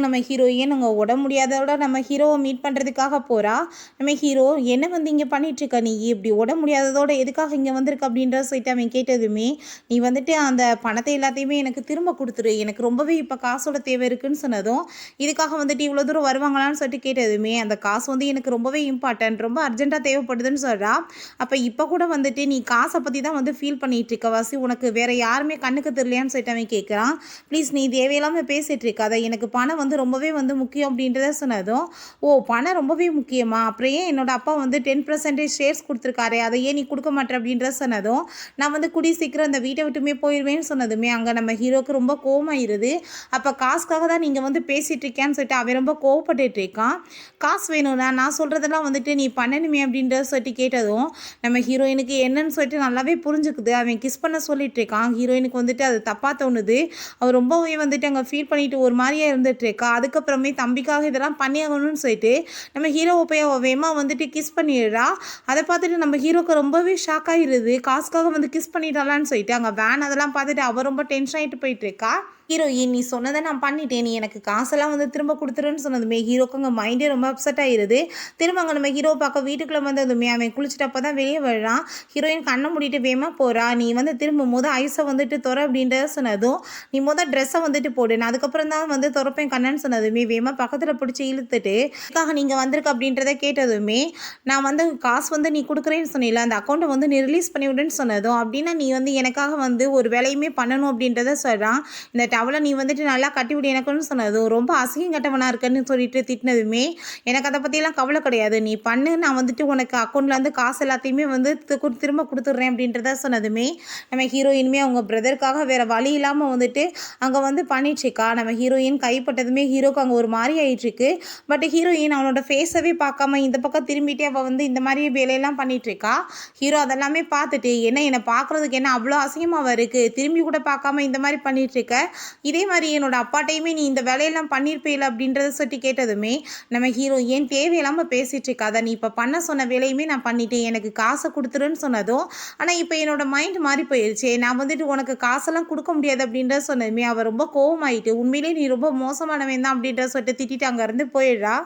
நம்ம ஹீரோயின் அங்கே உட முடியாதோட நம்ம ஹீரோவை மீட் பண்ணுறதுக்காக போகிறா. நம்ம ஹீரோ, என்ன வந்து இங்கே பண்ணிகிட்ருக்க, நீ இப்படி உட முடியாததோட எதுக்காக இங்கே வந்திருக்க அப்படின்றத சொல்லிட்டு அவன் கேட்டதுமே, நீ வந்துட்டு அந்த பணத்தை எல்லாத்தையுமே எனக்கு திரும்ப கொடுத்துரு, எனக்கு ரொம்பவே இப்போ காசோட தேவை இருக்குன்னு சொன்னதும், இதுக்காக வந்துட்டு இவ்வளோ தூரம் வருவாங்களான்னு சொல்லிட்டு கேட்டதுமே, அந்த காசு வந்து எனக்கு ரொம்பவே இம்பார்ட்டன்ட், ரொம்ப அர்ஜென்ட்டாக தேவைப்படுதுன்னு சொல்கிறா. அப்போ இப்போ கூட வந்துட்டு நீ காசை பற்றி தான் வந்து ஃபீல் பண்ணிகிட்டு இருக்க வாசி, உனக்கு வேறு யாருமே கண்ணுக்கு தெரியலையான்னு சொல்லிட்டு அவன் கேட்குறான். ப்ளீஸ் நீ தேவையில்லாமல் பேசிகிட்டு இருக்காத, எனக்கு பணம் வந்து ரொம்பவே வந்து முக்கியம் அப்படின்றத சொன்னதும், ஓ பணம் ரொம்பவே முக்கியமா, அப்புறம் ஏன் என்னோட அப்பா வந்து 10% ஷேர்ஸ் கொடுத்துருக்காரு, அதை ஏன் நீ கொடுக்க மாட்டேற அப்படின்றத சொன்னதும், நான் வந்து கூடி சீக்கிரம் அந்த வீட்டை விட்டுமே போயிடுவேன்னு சொன்னதுமே அங்கே நம்ம ஹீரோக்கு ரொம்ப கோவமாயிருது. அப்போ காசுக்காக தான் நீங்கள் வந்து பேசிகிட்டு இருக்கேன்னு சொல்லிட்டு அவன் ரொம்ப கோவப்பட்டுட்டு இருக்கான். காசு வேணும்னா நான் சொல்கிறதெல்லாம் வந்துட்டு நீ பண்ணணுமே அப்படின்றத சொல்லிட்டு கேட்டதும் நம்ம ஹீரோயினுக்கு என்னன்னு சொல்லிட்டு நல்லாவே புரிஞ்சுக்குது. அவன் கிஸ் பண்ண சொல்லிட்டு இருக்கான். ஹீரோயினுக்கு வந்துட்டு அது தப்பாக தோணுது. அவர் ரொம்பவே வந்துட்டு அங்கே ஃபீல் பண்ணிட்டு ஒரு மாதிரியே இருந்துட்டு இருக்கா. அதுக்கப்புறமே தம்பிக்காக இதெல்லாம் பண்ணியாகணும்னு சொல்லிட்டு நம்ம ஹீரோவை போய் அவள் வேகமாக வந்துட்டு கிஸ் பண்ணிடுறா. அதை பார்த்துட்டு நம்ம ஹீரோக்கு ரொம்பவே ஷாக் ஆகிடுது. காசுக்காக வந்து கிஸ் பண்ணிட்டாலான்னு சொல்லிட்டு அங்கே வேன் அதெல்லாம் பார்த்துட்டு அவள் ரொம்ப டென்ஷன் ஆகிட்டு போயிட்டு இருக்கா. ஹீரோயின், நீ சொன்னதை நான் பண்ணிட்டேன், நீ எனக்கு காசெல்லாம் வந்து திரும்ப கொடுத்துருன்னு சொன்னதுமே ஹீரோக்கு அங்கே மைண்டே ரொம்ப அப்செட் ஆகிடுது. திரும்ப அங்கே நம்ம ஹீரோ பார்க்க வீட்டுக்குள்ளே வந்ததுமே அவன் குளிச்சுட்டப்போ தான் வெளியே வர்றான். ஹீரோயின் கண்ணை மூடிட்டு வேகமாக போகிறா. நீ வந்து திரும்பும் போது ஐஸை வந்துட்டு துற அப்படின்றத சொன்னதும், நீ முதல் ட்ரெஸ்ஸை வந்துட்டு போடு, நான் அதுக்கப்புறம் தான் வந்து துறப்பேன் கண்ணன்னு சொன்னதுமே வேகமாக பக்கத்தில் பிடிச்சி இழுத்துட்டு, இதுக்காக நீங்கள் வந்திருக்க அப்படின்றத கேட்டதுமே, நான் வந்து காசு வந்து நீ கொடுக்குறேன்னு சொன்னில, அந்த அக்கௌண்ட்டை வந்து நீ ரிலீஸ் பண்ணி விடுன்னு சொன்னதும், அப்படின்னா நீ வந்து எனக்காக வந்து ஒரு வேலையுமே பண்ணணும் அப்படின்றத சொல்கிறான். இந்த டவலை நீ வந்துட்டு நல்லா கட்டி விடு எனக்குன்னு சொன்னதும், ரொம்ப அசிங்கம் கட்டவனாக இருக்குன்னு சொல்லிட்டு திட்டினதுமே, எனக்கு அதை பற்றியெல்லாம் கவலை கிடையாது, நீ பண்ணு, நான் வந்துட்டு உனக்கு அக்கௌண்ட்லேருந்து காசு எல்லாத்தையுமே வந்து திரும்ப கொடுத்துட்றேன் அப்படின்றத சொன்னதுமே நம்ம ஹீரோயினுமே அவங்க பிரதருக்காக வேறு வழி இல்லாமல் வந்துட்டு அங்கே வந்து பண்ணிட்டுருக்கா. நம்ம ஹீரோயின் கைப்பட்டதுமே ஹீரோக்கு அங்கே ஒரு மாதிரி ஆகிட்டுருக்கு. பட் ஹீரோயின் அவனோட ஃபேஸவே பார்க்காம இந்த பக்கம் திரும்பிட்டே அவள் வந்து இந்த மாதிரி வேலையெல்லாம் பண்ணிகிட்ருக்கா. ஹீரோ அதெல்லாமே பார்த்துட்டு, என்னை பார்க்குறதுக்கு என்ன அவ்வளோ அசிங்கமாக இருக்குது, திரும்பி கூட பார்க்காம இந்த மாதிரி பண்ணிகிட்ருக்க, இதே மாதிரி என்னோட அப்பாட்டையுமே நீ இந்த வேலையெல்லாம் பண்ணியிருப்பீல அப்படின்றத சொல்லி கேட்டதுமே நம்ம ஹீரோ, ஏன் தேவையில்லாமல் பேசிகிட்டு இருக்காத, நீ இப்போ பண்ண சொன்ன வேலையுமே நான் பண்ணிட்டேன், எனக்கு காசை கொடுத்துருன்னு சொன்னதும், ஆனால் இப்போ என்னோட மைண்ட் மாறி போயிடுச்சு, நான் வந்துட்டு உனக்கு காசெல்லாம் கொடுக்க முடியாது அப்படின்றத சொன்னதுமே அவள் ரொம்ப கோவமாயிட்டு, உண்மையிலே நீ ரொம்ப மோசமானவன் தான் அப்படின்றத சொல்லிட்டு திட்டிட்டு அங்கேருந்து போயிடுறா.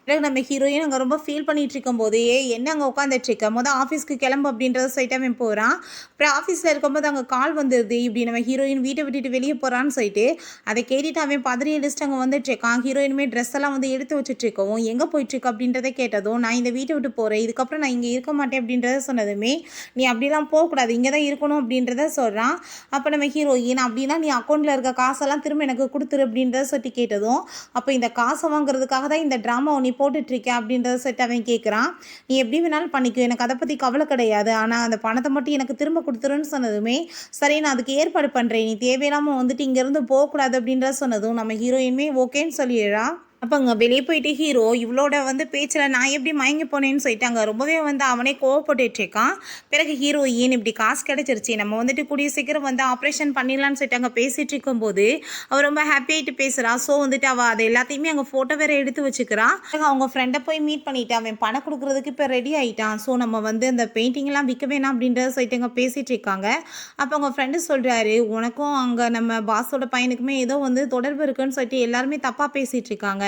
நம்ம ஹீரோயின் அங்கே ரொம்ப ஃபீல் பண்ணிகிட்டு இருக்கும்போதே, என்ன அங்கே உட்காந்துட்ருக்க, ஆஃபீஸ்க்கு கிளம்பு அப்படின்றத சொல்லிட்டு அவன் போகிறான். அப்புறம் ஆஃபீஸில் இருக்கும்போது அங்கே கால் வந்துடுது, இப்படி நம்ம ஹீரோயின் வீட்டை விட்டுட்டு வெளியே போகிறான்னு சொல்லிட்டு அதை கேட்டுட்டு அவன் பதறி லிஸ்ட் அங்கே வந்துட்டுருக்கான். ஹீரோயினுமே ட்ரெஸ் எல்லாம் வந்து எடுத்து வச்சுட்ருக்கவும், எங்கே போயிட்டுருக்க அப்படின்றத கேட்டதும், நான் இந்த வீட்டை விட்டு போகிறேன், இதுக்கப்புறம் நான் இங்கே இருக்க மாட்டேன் அப்படின்றத சொன்னதுமே, நீ அப்படிலாம் போகக்கூடாது, இங்கே தான் இருக்கணும் அப்படின்றத சொல்கிறான். அப்போ நம்ம ஹீரோயின், அப்படின்னா நீ அக்கௌண்ட்டில் இருக்க காசெல்லாம் திரும்ப எனக்கு கொடுத்துரு அப்படின்றத சொல்லி கேட்டதும், அப்போ இந்த காசை வாங்குறதுக்காக தான் இந்த ட்ராமாவை நீ போட்டுட்ருக்க அப்படின்றத சொல்லிட்டு அவன் கேட்குறான். நீ எப்படி வேணாலும் பண்ணிக்கோ, எனக்கு அதை பற்றி கவலை கிடையாது, ஆனால் அந்த பணத்தை மட்டும் எனக்கு திரும்ப கொடுத்துருன்னு சொன்னதுமே, சரி நான் அதுக்கு ஏற்பாடு பண்ணுறேன், நீ தேவையில்லாமல் வந்துட்டு இங்கேருந்து போகக்கூடாது அப்படின்றத சொன்னதும் நம்ம ஹீரோயினுமே ஓகேன்னு சொல்லிடுறா. அப்போ அங்கே வெளியே போயிட்டு ஹீரோ இவளோட பேச்சில் நான் எப்படி மயங்கி போனேன்னு சொல்லிட்டு அங்கே ரொம்பவே அவனே கோவப்பட்டுட்டு இருக்கான். பிறகு ஹீரோயின் இப்படி காசு கிடச்சிருச்சு, நம்ம கூடிய சீக்கிரம் ஆப்ரேஷன் பண்ணிடலான்னு சொல்லிட்டு அங்கே பேசிகிட்டு இருக்கும்போது அவள் ரொம்ப ஹாப்பியாகிட்டு பேசுகிறா. ஸோ அவள் அதை எல்லாத்தையுமே அங்கே ஃபோட்டோ வேறு எடுத்து வச்சுக்கிறான். அவங்க ஃப்ரெண்டை போய் மீட் பண்ணிவிட்டு அவன் பணம் கொடுக்குறதுக்கு இப்போ ரெடி ஆகிட்டான். ஸோ நம்ம அந்த பெயிண்டிங்லாம் விற்க வேணாம் அப்படின்றத சொல்லிட்டு அங்கே பேசிகிட்டு இருக்காங்க. அப்போ அவங்க ஃப்ரெண்டு சொல்கிறாரு, உனக்கும் அங்கே நம்ம பாஸோட பையனுக்குமே ஏதோ தொடர்பு இருக்குன்னு சொல்லிட்டு எல்லாருமே தப்பாக பேசிகிட்டு இருக்காங்க,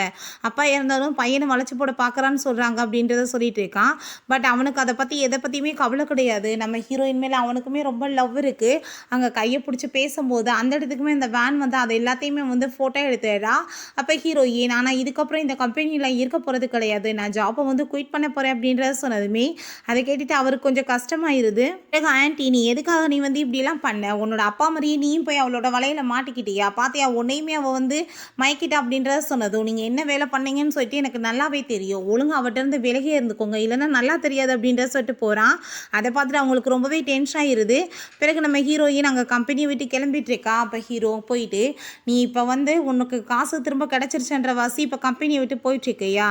அப்பா இருந்தாலும் பையனை வளைச்சு போட பார்க்குறான்னு சொல்கிறாங்க அப்படின்றத சொல்லிட்டு இருக்கான். பட் அவனுக்கு அதை பற்றி எதை பற்றியுமே கவலை கிடையாது. நம்ம ஹீரோயின் மேலே அவனுக்குமே ரொம்ப லவ் இருக்குது. அங்கே கையை பிடிச்சி பேசும்போது அந்த இடத்துக்குமே இந்த வேன் அதை எல்லாத்தையுமே ஃபோட்டோ எடுத்துடா. அப்போ ஹீரோயின், ஆனால் இதுக்கப்புறம் இந்த கம்பெனியில் இருக்க போகிறது கிடையாது, நான் ஜாப்பை குயிட் பண்ண போகிறேன் அப்படின்றத சொன்னதுமே அதை கேட்டுட்டு அவருக்கு கொஞ்சம் கஷ்டமாயிருது. பிறகு ஆன்ட்டி, நீ எதுக்காக நீ இப்படிலாம் பண்ண, உன்னோட அப்பா மாதிரியே நீயும் போய் அவளோட வலையில் மாட்டிக்கிட்டியா, பார்த்தியா உன்னையுமே அவள் மயக்கிட்டா அப்படின்றத சொன்னதும், நீங்கள் என்ன வேலை பண்ணீங்கன்னு சொல்லிட்டு எனக்கு நல்லாவே தெரியும், ஒழுங்கு அவட்ட இருந்து விலகே இருந்துக்கோங்க, இல்லைன்னா நல்லா தெரியாது அப்படின்றத சொல்லிட்டு போகிறான். அதை பார்த்துட்டு அவங்களுக்கு ரொம்பவே டென்ஷன் ஆகிருது. பிறகு நம்ம ஹீரோயின் அங்கே கம்பெனியை விட்டு கிளம்பிட்டு இருக்கா. அப்போ ஹீரோ போயிட்டு, நீ இப்போ உனக்கு காசு திரும்ப கிடச்சிருச்சுன்ற வாசி இப்போ கம்பெனியை விட்டு போயிட்டுருக்கையா,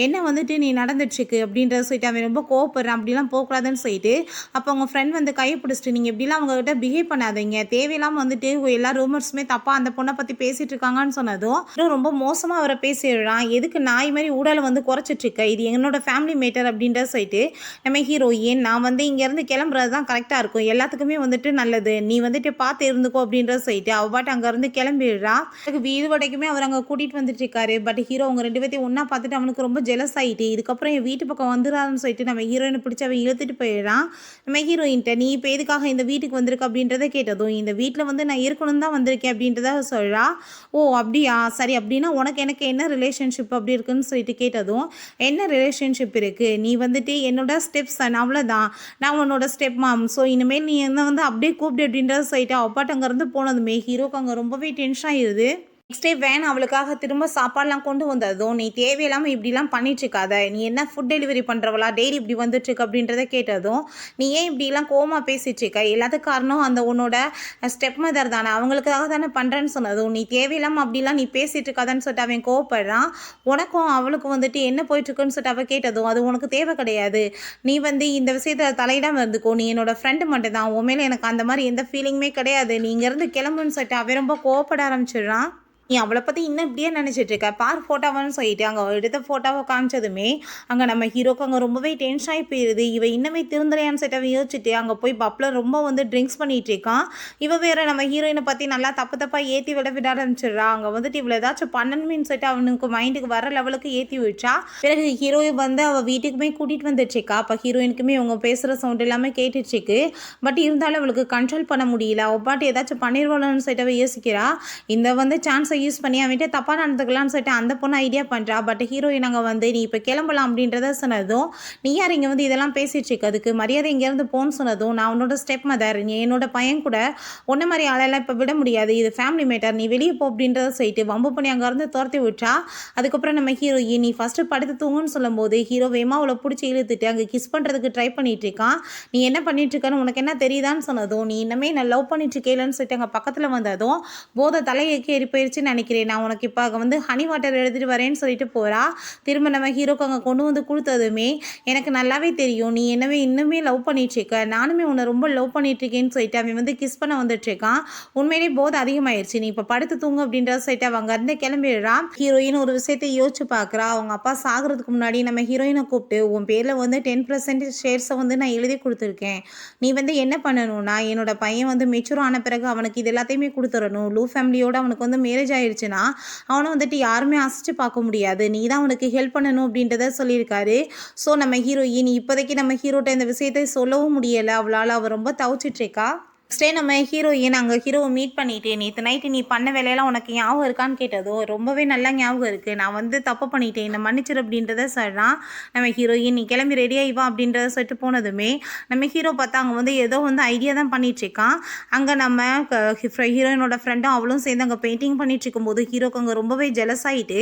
என்ன நீ நடந்துட்டுருக்கு அப்படின்றத சொல்லிட்டு அவன் ரொம்ப கோவப்படுறான். அப்படிலாம் போகக்கூடாதுன்னு சொல்லிட்டு அப்போ அவங்க ஃப்ரெண்ட் கையை பிடிச்சிட்டு, நீங்கள் எப்படிலாம் அவங்ககிட்ட பிஹேவ் பண்ணாதீங்க, தேவையில்லாமல் எல்லா ரூமர்ஸுமே தப்பாக அந்த பொண்ணை பற்றி பேசிகிட்டு இருக்காங்கன்னு சொன்னதும் ரொம்ப மோசமாக அவரை பேசிடுறான். எதுக்கு நாய் மாதிரி ஊடால குறைச்சிட்ருக்க, இது என்னோட ஃபேமிலி மேட்டர் அப்படின்றத சொல்லிட்டு நம்ம ஹீரோயின், நான் இங்கேருந்து கிளம்புறது தான் கரெக்டாக இருக்கும், எல்லாத்துக்குமே நல்லது, நீ பார்த்து இருந்துக்கோ அப்படின்றத சொல்லிட்டு அவள் பாட்டு அங்கேருந்து கிளம்பிடுறா. வீடு வரைக்குமே அவர் அங்கே கூட்டிகிட்டு வந்துட்டுருக்காரு. பட் ஹீரோ அவங்க 2 பேர்த்தையும் ஒன்றா பார்த்துட்டு அவனுக்கு ரொம்ப ஜெலஸ் ஆகிட்டு, இதுக்கப்புறம் என் வீட்டு பக்கம் வந்துடாதுன்னு சொல்லிட்டு நம்ம ஹீரோயினை பிடிச்சி அவன் இழுத்துட்டு போயிடுறான். நம்ம ஹீரோயின்ட்ட, நீ இப்போ எதுக்காக இந்த வீட்டுக்கு வந்திருக்க அப்படின்றத கேட்டதும், இந்த வீட்டில் நான் இருக்கணும் தான் வந்திருக்கேன் அப்படின்றத சொல்கிறா. ஓ அப்படியா, சரி, அப்படின்னா உனக்கு எனக்கு என்ன ரிலேஷன்ஷிப் அப்படி இருக்குன்னு சொல்லிட்டு கேட்டதும், என்ன ரிலேஷன்ஷிப் இருக்குது, நீ என்னோட ஸ்டெப் சன், அவ்வளோதான், நான் உன்னோட ஸ்டெப் மாம், ஸோ இனிமேல் நீ என்ன அப்படியே கூப்பிடு அப்படின்றத சொல்லிட்டு அப்பாட்ட அங்கேருந்து போனதுமே ஹீரோக்கு அங்கே ரொம்பவே டென்ஷன் ஆகிடுது. நெக்ஸ்ட் டே வேன் அவளுக்காக திரும்ப சாப்பாடெலாம் கொண்டு வந்ததும், நீ தேவையில்லாமல் இப்படிலாம் பண்ணிட்டுருக்காத, நீ என்ன ஃபுட் டெலிவரி பண்ணுறவளா, டெய்லி இப்படி வந்துட்டுருக்கு அப்படின்றத கேட்டதும், நீ ஏன் இப்படிலாம் கோவமாக பேசிகிட்ருக்க, எல்லாத்துக்கும் காரணம் அந்த உன்னோட ஸ்டெப் மதர் தானே, அவங்களுக்காக தானே பண்ணுறேன்னு சொன்னதும், நீ தேவையில்லாமல் அப்படிலாம் நீ பேசிகிட்டு இருக்காதான்னு சொல்லிட்டு அவன் கோவப்படுறான். உனக்கும் அவளுக்கும் என்ன போயிட்டுருக்குன்னு சொல்லிட்டு அவள் கேட்டதும், அது உனக்கு தேவை கிடையாது, நீ இந்த விஷயத்தில் தலையிடாமல் இருந்துக்கோ, நீ என்னோட ஃப்ரெண்டு மட்டும் தான், உன் மேலே எனக்கு அந்த மாதிரி எந்த ஃபீலிங்குமே கிடையாது, நீ இங்கேருந்து கிளம்புன்னு சொல்லிட்டு அவன் ரொம்ப கோவப்பட ஆரம்பிச்சிடுறான். நீ அவளை பற்றி இன்னும் இப்படியே நினச்சிட்ருக்க, பார் ஃபோட்டோவான்னு சொல்லிட்டு அங்கே எடுத்த ஃபோட்டோவை காமிச்சதுமே அங்கே நம்ம ஹீரோக்கு அங்கே ரொம்பவே டென்ஷன் ஆகி போயிடுது. இவன் இன்னமே திருந்துறையான்னு சொல்லிட்டு அவன் யோசிச்சுட்டு அங்கே போய் பப்பில் ரொம்ப ட்ரிங்க்ஸ் பண்ணிகிட்டு இருக்கான். இவன் வேறு நம்ம ஹீரோயினை பற்றி நல்லா தப்பாக ஏற்றி விட ஆரம்பிச்சிடுறா. அங்கே இவ்வளோ ஏதாச்சும் பண்ணணுமேனு சொல்லிட்டு அவனுக்கு மைண்டுக்கு வர லெவலுக்கு ஏற்றி விட்டா. பிறகு ஹீரோயின் அவள் வீட்டுக்குமே கூட்டிகிட்டு வந்துட்டுருக்கா. அப்போ ஹீரோயினுக்குமே அவங்க பேசுகிற சவுண்ட் எல்லாமே கேட்டுட்ருக்கு. பட் இருந்தாலும் அவளுக்கு கண்ட்ரோல் பண்ண முடியல. அவள் பாட்டு ஏதாச்சும் பண்ணிடுவாளோன்னு சொல்லிட்டு அவள் யோசிக்கிறா. இந்த சான்ஸை யூஸ் பண்ணி அவன்கிட்ட தப்பாக நடந்துக்கலாம்னு சொல்லிட்டு அந்த பொண்ணு ஐடியா பண்ணுறா. பட் ஹீரோயின் அங்கே நீ இப்போ கிளம்பலாம் அப்படின்றத சொன்னதும், நீ யார் இங்கே இதெல்லாம் பேசிகிட்டு இருக்கு, அதுக்கு மரியாதை இங்கேருந்து போன்னு சொன்னதும், நான் உன்னோட ஸ்டெப் மதர், நீ என்னோட பையன் கூட ஒன்றை மாதிரி ஆளெல்லாம் இப்போ விட முடியாது, இது ஃபேமிலி மேட்டர், நீ வெளியே போ அப்படின்றத சொல்லிட்டு வம்பு பண்ணி அங்கேருந்து துரத்தி விட்டா. அதுக்கப்புறம் நம்ம ஹீரோயின் நீ ஃபஸ்ட்டு படுத்து தூங்குன்னு சொல்லும்போது ஹீரோ வேமா அவளை பிடிச்சி இழுத்துட்டு அங்கே கிஸ் பண்ணுறதுக்கு ட்ரை பண்ணிட்டு இருக்கான். நீ என்ன பண்ணிட்டு இருக்கன்னு உனக்கு என்ன தெரியுதான்னு சொன்னதும், நீ இன்னமே நான் லவ் பண்ணிட்டு இருக்கேன்னு சொல்லிட்டு அங்கே பக்கத்தில் வந்ததும், போதை தலையேக்கி ஏறி போயிடுச்சுன்னு நினைக்கிறேன், நான் உனக்கு இப்போ அங்கே ஹனி வாட்டர் எடுத்துகிட்டு வரேன்னு சொல்லிட்டு போகிறா. திரும்ப நம்ம ஹீரோக்கு அங்கே கொண்டு கொடுத்ததுமே, எனக்கு நல்லாவே தெரியும் நீ என்னவே இன்னுமே லவ் பண்ணிட்டுருக்க, நானுமே உன்னை ரொம்ப லவ் பண்ணிட்டுருக்கேன்னு சொல்லிட்டு அவன் கிஸ் பண்ண வந்துட்டுருக்கான். உண்மையிலே போது அதிகமாகிடுச்சு, நீ இப்போ படுத்து தூங்கு அப்படின்றத சொல்லிட்டு அவங்க அங்கேருந்து கிளம்பிடுறா. ஹீரோயின் ஒரு விஷயத்தை யோசிச்சு பார்க்குறா. அவங்க அப்பா சாகிறதுக்கு முன்னாடி நம்ம ஹீரோயினை கூப்பிட்டு, உன் பேரில் 10% ஷேர்ஸை நான் எழுதி கொடுத்துருக்கேன், நீ என்ன பண்ணணும்னா என்னோட பையன் மெச்சூர் ஆன பிறகு அவனுக்கு இது எல்லாத்தையுமே கொடுத்துடணும், லூ ஃபேமிலியோடு அவனுக்கு மேரேஜ் ஆயிடுச்சுன்னா அவனை யாருமே அசைச்சு பார்க்க முடியாது, நீ தான் அவனுக்கு ஹெல்ப் பண்ணணும் அப்படின்றத சொல்லியிருக்காரு. ஸோ நம்ம ஹீரோயின் இப்போதைக்கு நம்ம ஹீரோட்ட இந்த விஷயத்தை சொல்லவும் முடியலை, அவளால் அவள் ரொம்ப தவிச்சிட்ருக்கா. நெக்ஸ்ட் டே நம்ம ஹீரோயின் அங்கே ஹீரோவை மீட் பண்ணிட்டு நேற்று நைட்டு நீ பண்ண வேலையெல்லாம் உனக்கு ஞாபகம் இருக்கான்னு கேட்டதும் ரொம்பவே நல்லா ஞாபகம் இருக்குது, நான் வந்து தப்பு பண்ணிட்டேன் என்னை மன்னிச்சிரு அப்படின்றத சொல்கிறான். நம்ம ஹீரோயின் நீ கிளம்பி ரெடியாகி வா அப்படின்றத சொல்லிட்டு போனதுமே நம்ம ஹீரோ பார்த்தா அங்கே வந்து ஏதோ வந்து ஐடியா தான் பண்ணிகிட்ருக்கான். அங்கே நம்ம ஹீரோயினோட ஃப்ரெண்டும் அவளும் சேர்ந்து அங்கே பெயிண்டிங் பண்ணிட்டு இருக்கும்போது ஹீரோக்கு அங்கே ரொம்பவே ஜெலஸ் ஆகிட்டு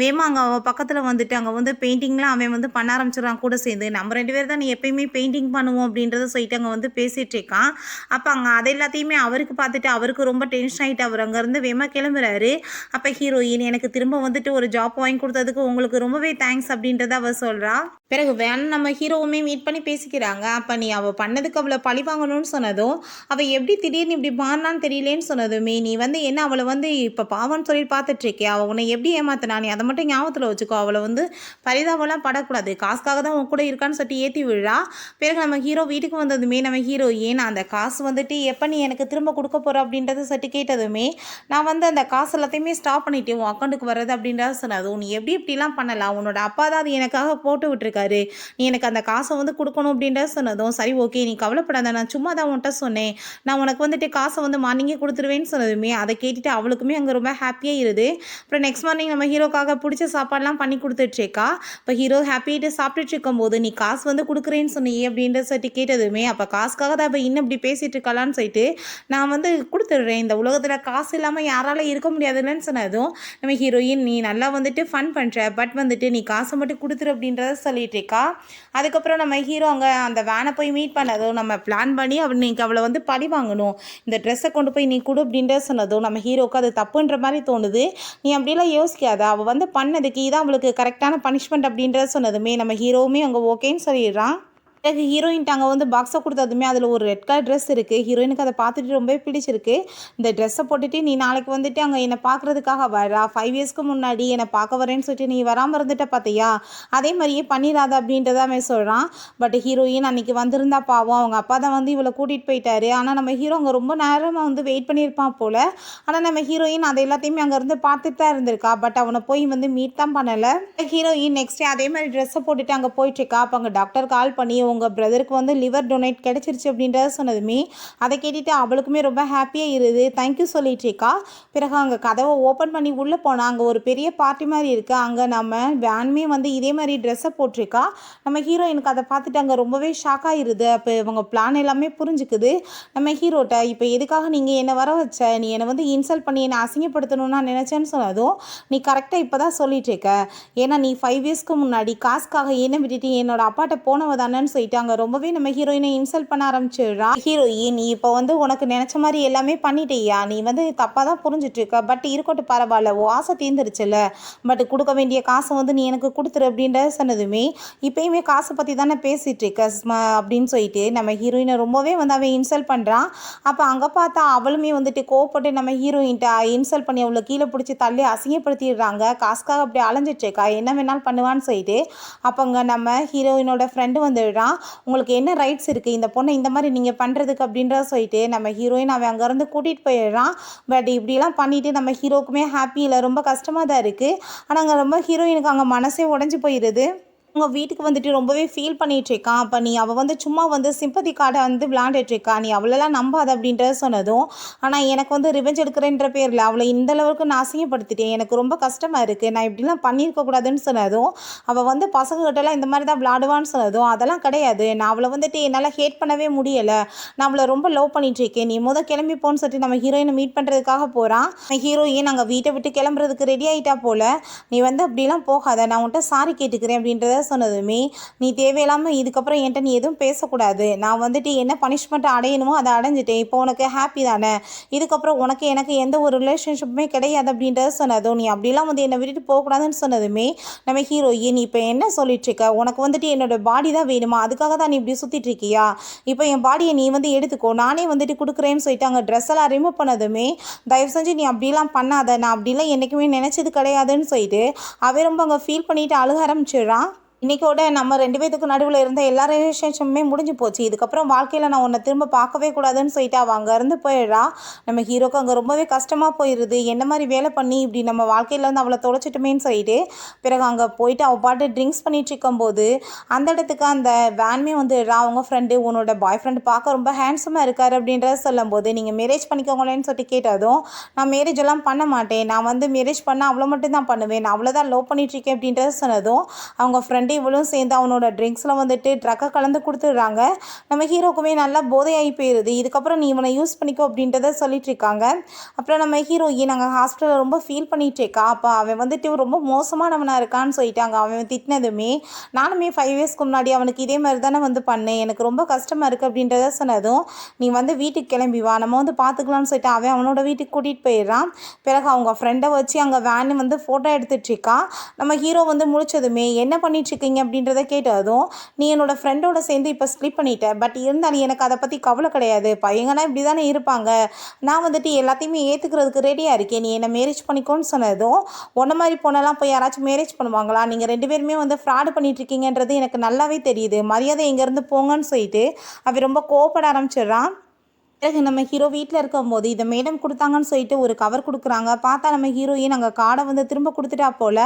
வேமா அங்கே அவள் பக்கத்தில் வந்துட்டு அங்கே வந்து பெயிண்டிங்லாம் அவன் வந்து பண்ண ஆரம்பிச்சிடறான் கூட சேர்ந்து. நம்ம 2 பேர் தான் நீ எப்பயுமே பெயிண்டிங் பண்ணுவோம் அப்படின்றத சொல்லிட்டு அங்கே வந்து பேசிகிட்டு இருக்கான். அப்போ அங்கே அது எல்லாத்தையுமே அவருக்கு பார்த்துட்டு அவருக்கு ரொம்ப டென்ஷன் ஆகிட்டு அவர் அங்கேருந்து வேமா கிளம்புறாரு. அப்போ ஹீரோயின் எனக்கு திரும்ப வந்துட்டு ஒரு ஜாப் வாங்கி கொடுத்ததுக்கு உங்களுக்கு ரொம்பவே தேங்க்ஸ் அப்படின்றத அவள் சொல்கிறா. பிறகு வேணும் நம்ம ஹீரோவுமே மீட் பண்ணி பேசிக்கிறாங்க. அப்போ நீ அவள் பண்ணதுக்கு அவளை பழி வாங்கணும்னு சொன்னதும் அவள் எப்படி திடீர்னு இப்படி மாறினான்னு தெரியலேன்னு சொன்னதுமே நீ வந்து என்ன அவளை வந்து இப்போ பாவம்னு சொல்லி பார்த்துட்ருக்கே, அவள் உன்னை எப்படி ஏமாத்தினா நீ அதை மட்டும் ஞாபகத்தில் வச்சுக்கோ, அவளை வந்து பரிதாபம்லாம் படக்கூடாது, காசுக்காக தான் உன் கூட இருக்கான்னு சொல்லி ஏற்றி விழா. பிறகு நம்ம ஹீரோ வீட்டுக்கு வந்ததுமே நம்ம ஹீரோயின் அந்த காசு வந்துட்டு எப்போ நீ எனக்கு திரும்ப கொடுக்க போகிற அப்படின்றத சட்டு கேட்டதுமே நான் வந்து அந்த காசு எல்லாத்தையுமே ஸ்டாப் பண்ணிட்டேன் உன் அக்கௌண்ட்டுக்கு வர்றது அப்படின்றத சொன்னதும் நீ எப்படி இப்படிலாம் பண்ணலாம், உன்னோட அப்பா தான் அது எனக்காக போட்டு விட்டுருக்காரு, நீ எனக்கு அந்த காசை வந்து கொடுக்கணும் அப்படின்றத சொன்னதும் சரி ஓகே நீ கவலைப்படாத நான் சும்மா தான் உன்ட்ட சொன்னேன், நான் உனக்கு வந்துட்டு காசை வந்து மார்னிங்கே கொடுத்துருவேன்னு சொன்னதுமே அதை கேட்டுட்டு அவளுக்குமே அங்கே ரொம்ப ஹாப்பியாக இருது. அப்புறம் நெக்ஸ்ட் மார்னிங் நம்ம ஹீரோக்காக பிடிச்ச சாப்பாடுலாம் பண்ணி கொடுத்துட்ருக்கா. இப்போ ஹீரோ ஹாப்பிட்டு சாப்பிட்டுட்டு இருக்கும்போது நீ காசு வந்து கொடுக்குறேன்னு சொன்னியே அப்படின்ற சொல்லிட்டு கேட்டதுமே அப்போ காசுக்காக தான் இப்போ இன்னும் இப்படி பேசிகிட்டு இருக்கலான்னு சொல்லிட்டு நான் வந்து கொடுத்துட்றேன், இந்த உலகத்தில் காசு இல்லாமல் யாரால இருக்க முடியாதுன்னு சொன்னதும் நம்ம ஹீரோயின் நீ நல்லா வந்துட்டு ஃபன் பண்ணுற பட் வந்துட்டு நீ காசை மட்டும் கொடுத்துரு அப்படின்றத சொல்லிட்டு இருக்கா. அதுக்கப்புறம் நம்ம ஹீரோ அங்கே அந்த வேனை போய் மீட் பண்ணதும் நம்ம பிளான் பண்ணி நீக்கு அவளை வந்து பழி வாங்கணும், இந்த ட்ரெஸ்ஸை கொண்டு போய் நீ கொடு அப்படின்றத சொன்னதும் நம்ம ஹீரோக்கு அது தப்புன்ற மாதிரி தோணுது. நீ அப்படிலாம் யோசிக்காத, அவள் வந்து பண்ணதுக்கு இதான் அவளுக்கு கரெக்டான பனிஷ்மெண்ட் அப்படின்றத சொன்னதுமே நம்ம ஹீரோவுமே அங்கே ஓகேன்னு சொல்லிடுறான். பிறகு ஹீரோயின்ட்டு அங்கே வந்து பாக்ஸை கொடுத்ததுமே அதில் ஒரு ரெட் கலர் ட்ரெஸ் இருக்குது. ஹீரோயினுக்கு அதை பார்த்துட்டு ரொம்பவே பிடிச்சிருக்கு. இந்த ட்ரெஸ்ஸை போட்டுட்டு நீ நாளைக்கு வந்துட்டு அங்கே என்னை பார்க்குறதுக்காக வரா, 5 இயர்ஸ்க்கு முன்னாடி என்னை பார்க்க வரேன்னு சொல்லிட்டு நீ வராமல் இருந்துட்ட பார்த்தியா, அதே மாதிரியே பண்ணிடாத அப்படின்றத அவன் சொல்கிறான். பட் ஹீரோயின் அன்றைக்கி வந்திருந்தா பாவம், அவங்க அப்பா தான் வந்து இவளை கூட்டிகிட்டு போயிட்டாரு. ஆனால் நம்ம ஹீரோ அங்கே ரொம்ப நேரமாக வந்து வெயிட் பண்ணியிருப்பான் போல். ஆனால் நம்ம ஹீரோயின் அதை எல்லாத்தையுமே அங்கேருந்து பார்த்துட்டு தான் இருந்திருக்கா. பட் அவனை போய் வந்து மீட் தான் பண்ணலை. ஹீரோயின் நெக்ஸ்ட் டே அதே மாதிரி ட்ரெஸ்ஸை போட்டுட்டு அங்கே போயிட்டுருக்கா. அப்போ அங்கே டாக்டர் கால் பண்ணி உங்கள் பிரதருக்கு வந்து லிவர் டொனேட் கிடச்சிருச்சு அப்படின்றத சொன்னதுமே அதை கேட்டுட்டு அவளுக்குமே ரொம்ப ஹாப்பியாக இருது, தேங்க்யூ சொல்லிட்டுருக்கா. பிறகு அங்கே கதவை ஓப்பன் பண்ணி உள்ளே போனால் அங்கே ஒரு பெரிய பார்ட்டி மாதிரி இருக்குது. அங்கே நம்ம வேனுமே வந்து இதே மாதிரி ட்ரெஸ்ஸை போட்டிருக்கா. நம்ம ஹீரோயினுக்கு அதை பார்த்துட்டு அங்கே ரொம்பவே ஷாக்காக இருது. அப்போ இவங்க பிளான் எல்லாமே புரிஞ்சுக்குது. நம்ம ஹீரோட்ட இப்போ எதுக்காக நீங்கள் என்னை வர வச்ச, நீ என்னை வந்து இன்சல்ட் பண்ணி என்னை அசிங்கப்படுத்தணும்னு நான் நினச்சேன்னு சொன்னதும் நீ கரெக்டாக இப்போ தான் சொல்லிட்டு இருக்க, ஏன்னா நீ 5 இயர்ஸ்க்கு முன்னாடி காசுக்காக என்ன விட்டுட்டு என்னோட அப்பாட்ட போனவ தானேன்னு சொல்லிட்டாங்க. ரொம்பவே நம்ம ஹீரோயினை இன்சல்ட் பண்ண ஆரம்பிச்சிடுறா. ஹீரோயின் நீ இப்போ வந்து உனக்கு நினச்ச மாதிரி எல்லாமே பண்ணிட்டியா, நீ வந்து தப்பாக தான் புரிஞ்சுட்டு இருக்க, பட் இருக்கட்டும் பரவாயில்ல, ஓ ஆசை தீர்ந்துருச்சுல்ல, பட் கொடுக்க வேண்டிய காசை வந்து நீ எனக்கு கொடுத்துரு அப்படின்றத சொன்னதுமே இப்போயுமே காசை பற்றி தானே பேசிகிட்டு இருக்க அப்படின்னு சொல்லிட்டு நம்ம ஹீரோயினை ரொம்பவே வந்து அவன் இன்சல்ட் பண்ணுறான். அப்போ அங்கே பார்த்தா அவளுமே வந்துட்டு கோவப்பட்டு நம்ம ஹீரோயின்ட்ட இன்சல்ட் பண்ணி அவளை கீழே பிடிச்சி தள்ளி அசிங்கப்படுத்திடுறாங்க. காசுக்காக அப்படி அலைஞ்சிட்ருக்கா, என்ன வேணாலும் பண்ணுவான்னு சொல்லிட்டு. அப்போங்க நம்ம ஹீரோயினோட ஃப்ரெண்டு வந்துடுறான். உங்களுக்கு என்ன ரைட்ஸ் இருக்குது இந்த பொண்ணை இந்த மாதிரி நீங்கள் பண்ணுறதுக்கு அப்படின்றத சொல்லிட்டு நம்ம ஹீரோயின் அவன் அங்கேருந்து கூட்டிகிட்டு போயிடுறான். பட் இப்படிலாம் பண்ணிவிட்டு நம்ம ஹீரோக்குமே ஹாப்பி இல்லை, ரொம்ப கஷ்டமாக தான் இருக்குது. ஆனால் அங்கே ரொம்ப ஹீரோயினுக்கு அங்கே மனசே உடஞ்சி போயிடுது. உங்கள் வீட்டுக்கு வந்துட்டு ரொம்பவே ஃபீல் பண்ணிகிட்ருக்கான். அப்போ நீ அவள் வந்து சும்மா வந்து சிம்பத்தி கார்டை வந்து விளாண்டுட்ருக்கா, நீ அவளெல்லாம் நம்பாத அப்படின்றத சொன்னதும் ஆனால் எனக்கு வந்து ரிவெஞ்ச் எடுக்கிறேன்ற பேரில் அவளை இந்தளவுக்கு நான் அசிங்கப்படுத்திட்டேன், எனக்கு ரொம்ப கஷ்டமாக இருக்குது, நான் இப்படிலாம் பண்ணியிருக்கக்கூடாதுன்னு சொன்னதும் அவள் வந்து பசங்ககிட்டலாம் இந்த மாதிரி தான் விளாடுவான்னு சொன்னதும் அதெல்லாம் கிடையாது, நான் அவளை வந்துட்டு என்னால் ஹேட் பண்ணவே முடியலை, நான் அவளை ரொம்ப லவ் பண்ணிகிட்ருக்கேன், நீ கிளம்பி போன்னு சொல்லிட்டு நம்ம ஹீரோயினை மீட் பண்ணுறதுக்காக போகிறான். ஹீரோயின் நாங்கள் வீட்டை விட்டு கிளம்புறதுக்கு ரெடி ஆகிட்டா போல், நீ வந்து அப்படிலாம் போகாத, நான் உன்கிட்ட சாரி கேட்டுக்கிறேன் அப்படின்றத சொன்னதுமே நீ தேவையில்லாமல் இதுக்கப்புறம் என்கிட்ட நீ எதுவும் பேசக்கூடாது, நான் வந்துட்டு என்ன பனிஷ்மெண்ட் அடையணுமோ அதை அடைஞ்சிட்டேன், இப்போ உனக்கு ஹாப்பி தானே, இதுக்கப்புறம் உனக்கு எனக்கு எந்த ஒரு ரிலேஷன்ஷிப்புமே கிடையாது அப்படின்றத சொன்னதும் நீ அப்படிலாம் வந்து என்னை விட்டுட்டு போகக்கூடாதுன்னு சொன்னதுமே நம்ம ஹீரோயின் இப்போ என்ன சொல்லிட்டுருக்க, உனக்கு வந்துட்டு என்னோடய பாடி தான் வேணுமா, அதுக்காக தான் நீ இப்படி சுற்றிட்டு இருக்கியா, இப்போ என் பாடியை நீ வந்து எடுத்துக்கோ, நானே வந்துட்டு கொடுக்குறேன்னு சொல்லிட்டு அங்கே ட்ரெஸ் எல்லாம் ரிமூவ் பண்ணதுமே தயவு செஞ்சு நீ அப்படிலாம் பண்ணாத, நான் அப்படிலாம் என்றைக்குமே நினச்சது கிடையாதுன்னு சொல்லிட்டு அவன் ரொம்ப அங்கே ஃபீல் பண்ணிவிட்டு அழுக ஆரம்பிச்சிடுறான். இன்னைக்கோட நம்ம 2 பேத்துக்கு நடுவுல இருந்த எல்லா ரிலேஷன்ஷிப்புமே முடிஞ்சு போச்சு. இதுக்கப்புறம் வாழ்க்கையில நான் உன்ன திரும்ப பார்க்கவே கூடாதுன்னு சொல்லிட்டு அவ அங்கருந்து போயிடுறா. நம்ம ஹீரோக்கு அங்க ரொம்பவே கஷ்டமா போயிருது. என்ன மாரி வேலை பண்ணி இப்படி நம்ம வாழ்க்கையிலேருந்து அவள தொலைச்சிட்டோமேன்னு சொல்லிட்டு, பிறகு அங்க போயிட்டு அவ பாட்டு ட்ரிங்க்ஸ் பண்ணிட்டு இருக்கும்போது, அந்த இடத்துக்கு அந்த வேனுமே வந்துடுறா. அவங்க ஃப்ரெண்டு, "உன்னோட பாய் ஃப்ரெண்ட் பார்க்க ரொம்ப ஹேண்ட்ஸமா இருக்காரு" அப்படின்றத சொல்லும்போது, "நீங்க மேரேஜ் பண்ணிக்கோங்களேன்னு" சொல்லிட்டு கேட்டதும், "நான் மேரேஜ் எல்லாம் பண்ண மாட்டேன். நான் வந்து மேரேஜ் பண்ணா அவள மட்டும் தான் பண்ணுவேன். நான் அவள தான் லவ் பண்ணிட்டுருக்கேன்" அப்படின்றத சொன்னதும், அவங்க ஃப்ரெண்டு இவளும் சேர்ந்து அவனோட ட்ரிங்க்ஸில் வந்துட்டு ட்ரக்கை கலந்து கொடுத்துடுறாங்க. நம்ம ஹீரோக்குமே நல்லா போதையாகி போயிடுது. இதுக்கப்புறம் நீ இவனை யூஸ் பண்ணிக்கோ அப்படின்றத சொல்லிட்டு இருக்காங்க. அப்புறம் நம்ம ஹீரோயின் நாங்கள் ஹாஸ்பிட்டலில் ரொம்ப ஃபீல் பண்ணிட்டு இருக்கா. அப்போ அவன் வந்துட்டு ரொம்ப மோசமானவனாக இருக்கான்னு சொல்லிட்டாங்க. அவன் திட்டினதுமே நானுமே 5 இயர்ஸ்க்கு முன்னாடி அவனுக்கு இதே மாதிரி தானே வந்து பண்ணேன், எனக்கு ரொம்ப கஷ்டமாக இருக்குது அப்படின்றத சொன்னதும், நீ வந்து வீட்டுக்கு கிளம்பி வா, நம்ம வந்து பார்த்துக்கலாம்னு சொல்லிட்டு அவன் அவனோட வீட்டுக்கு கூட்டிகிட்டு போயிடுறான். பிறகு அவங்க ஃப்ரெண்டை வச்சு அங்கே வேன் வந்து ஃபோட்டோ எடுத்துகிட்டு இருக்கா. நம்ம ஹீரோ வந்து முடிச்சதுமே என்ன பண்ணிட்டு இருக்கீங்க அப்படின்றத கேட்டதும், நீ என்னோட ஃப்ரெண்டோட சேர்ந்து இப்போ ஸ்லிப் பண்ணிட்ட, பட் இருந்தாலும் எனக்கு அதை பற்றி கவலை கிடையாது, பையங்கன்னா இப்படி தானே இருப்பாங்க, நான் வந்துட்டு எல்லாத்தையுமே ஏற்றுக்கிறதுக்கு ரெடியாக இருக்கேன், நீ என்னை மேரேஜ் பண்ணிக்கோன்னு சொன்னதும், உன்ன மாதிரி பொண்ணெல்லாம் போய் யாராச்சும் மேரேஜ் பண்ணுவாங்களா, நீங்கள் 2 பேருமே வந்து ஃப்ராடு பண்ணிட்டு இருக்கீங்கன்றது எனக்கு நல்லாவே தெரியுது, மரியாதை இங்கேருந்து போங்கன்னு சொல்லிட்டு அவன் ரொம்ப கோவப்பட ஆரம்பிச்சிடுறான். பிறகு நம்ம ஹீரோ வீட்டில் இருக்கும்போது இதை மேடம் கொடுத்தாங்கன்னு சொல்லிட்டு ஒரு கவர் கொடுக்குறாங்க. பார்த்தா நம்ம ஹீரோயின் அங்கே கார்டை வந்து திரும்ப கொடுத்துட்டா போல்.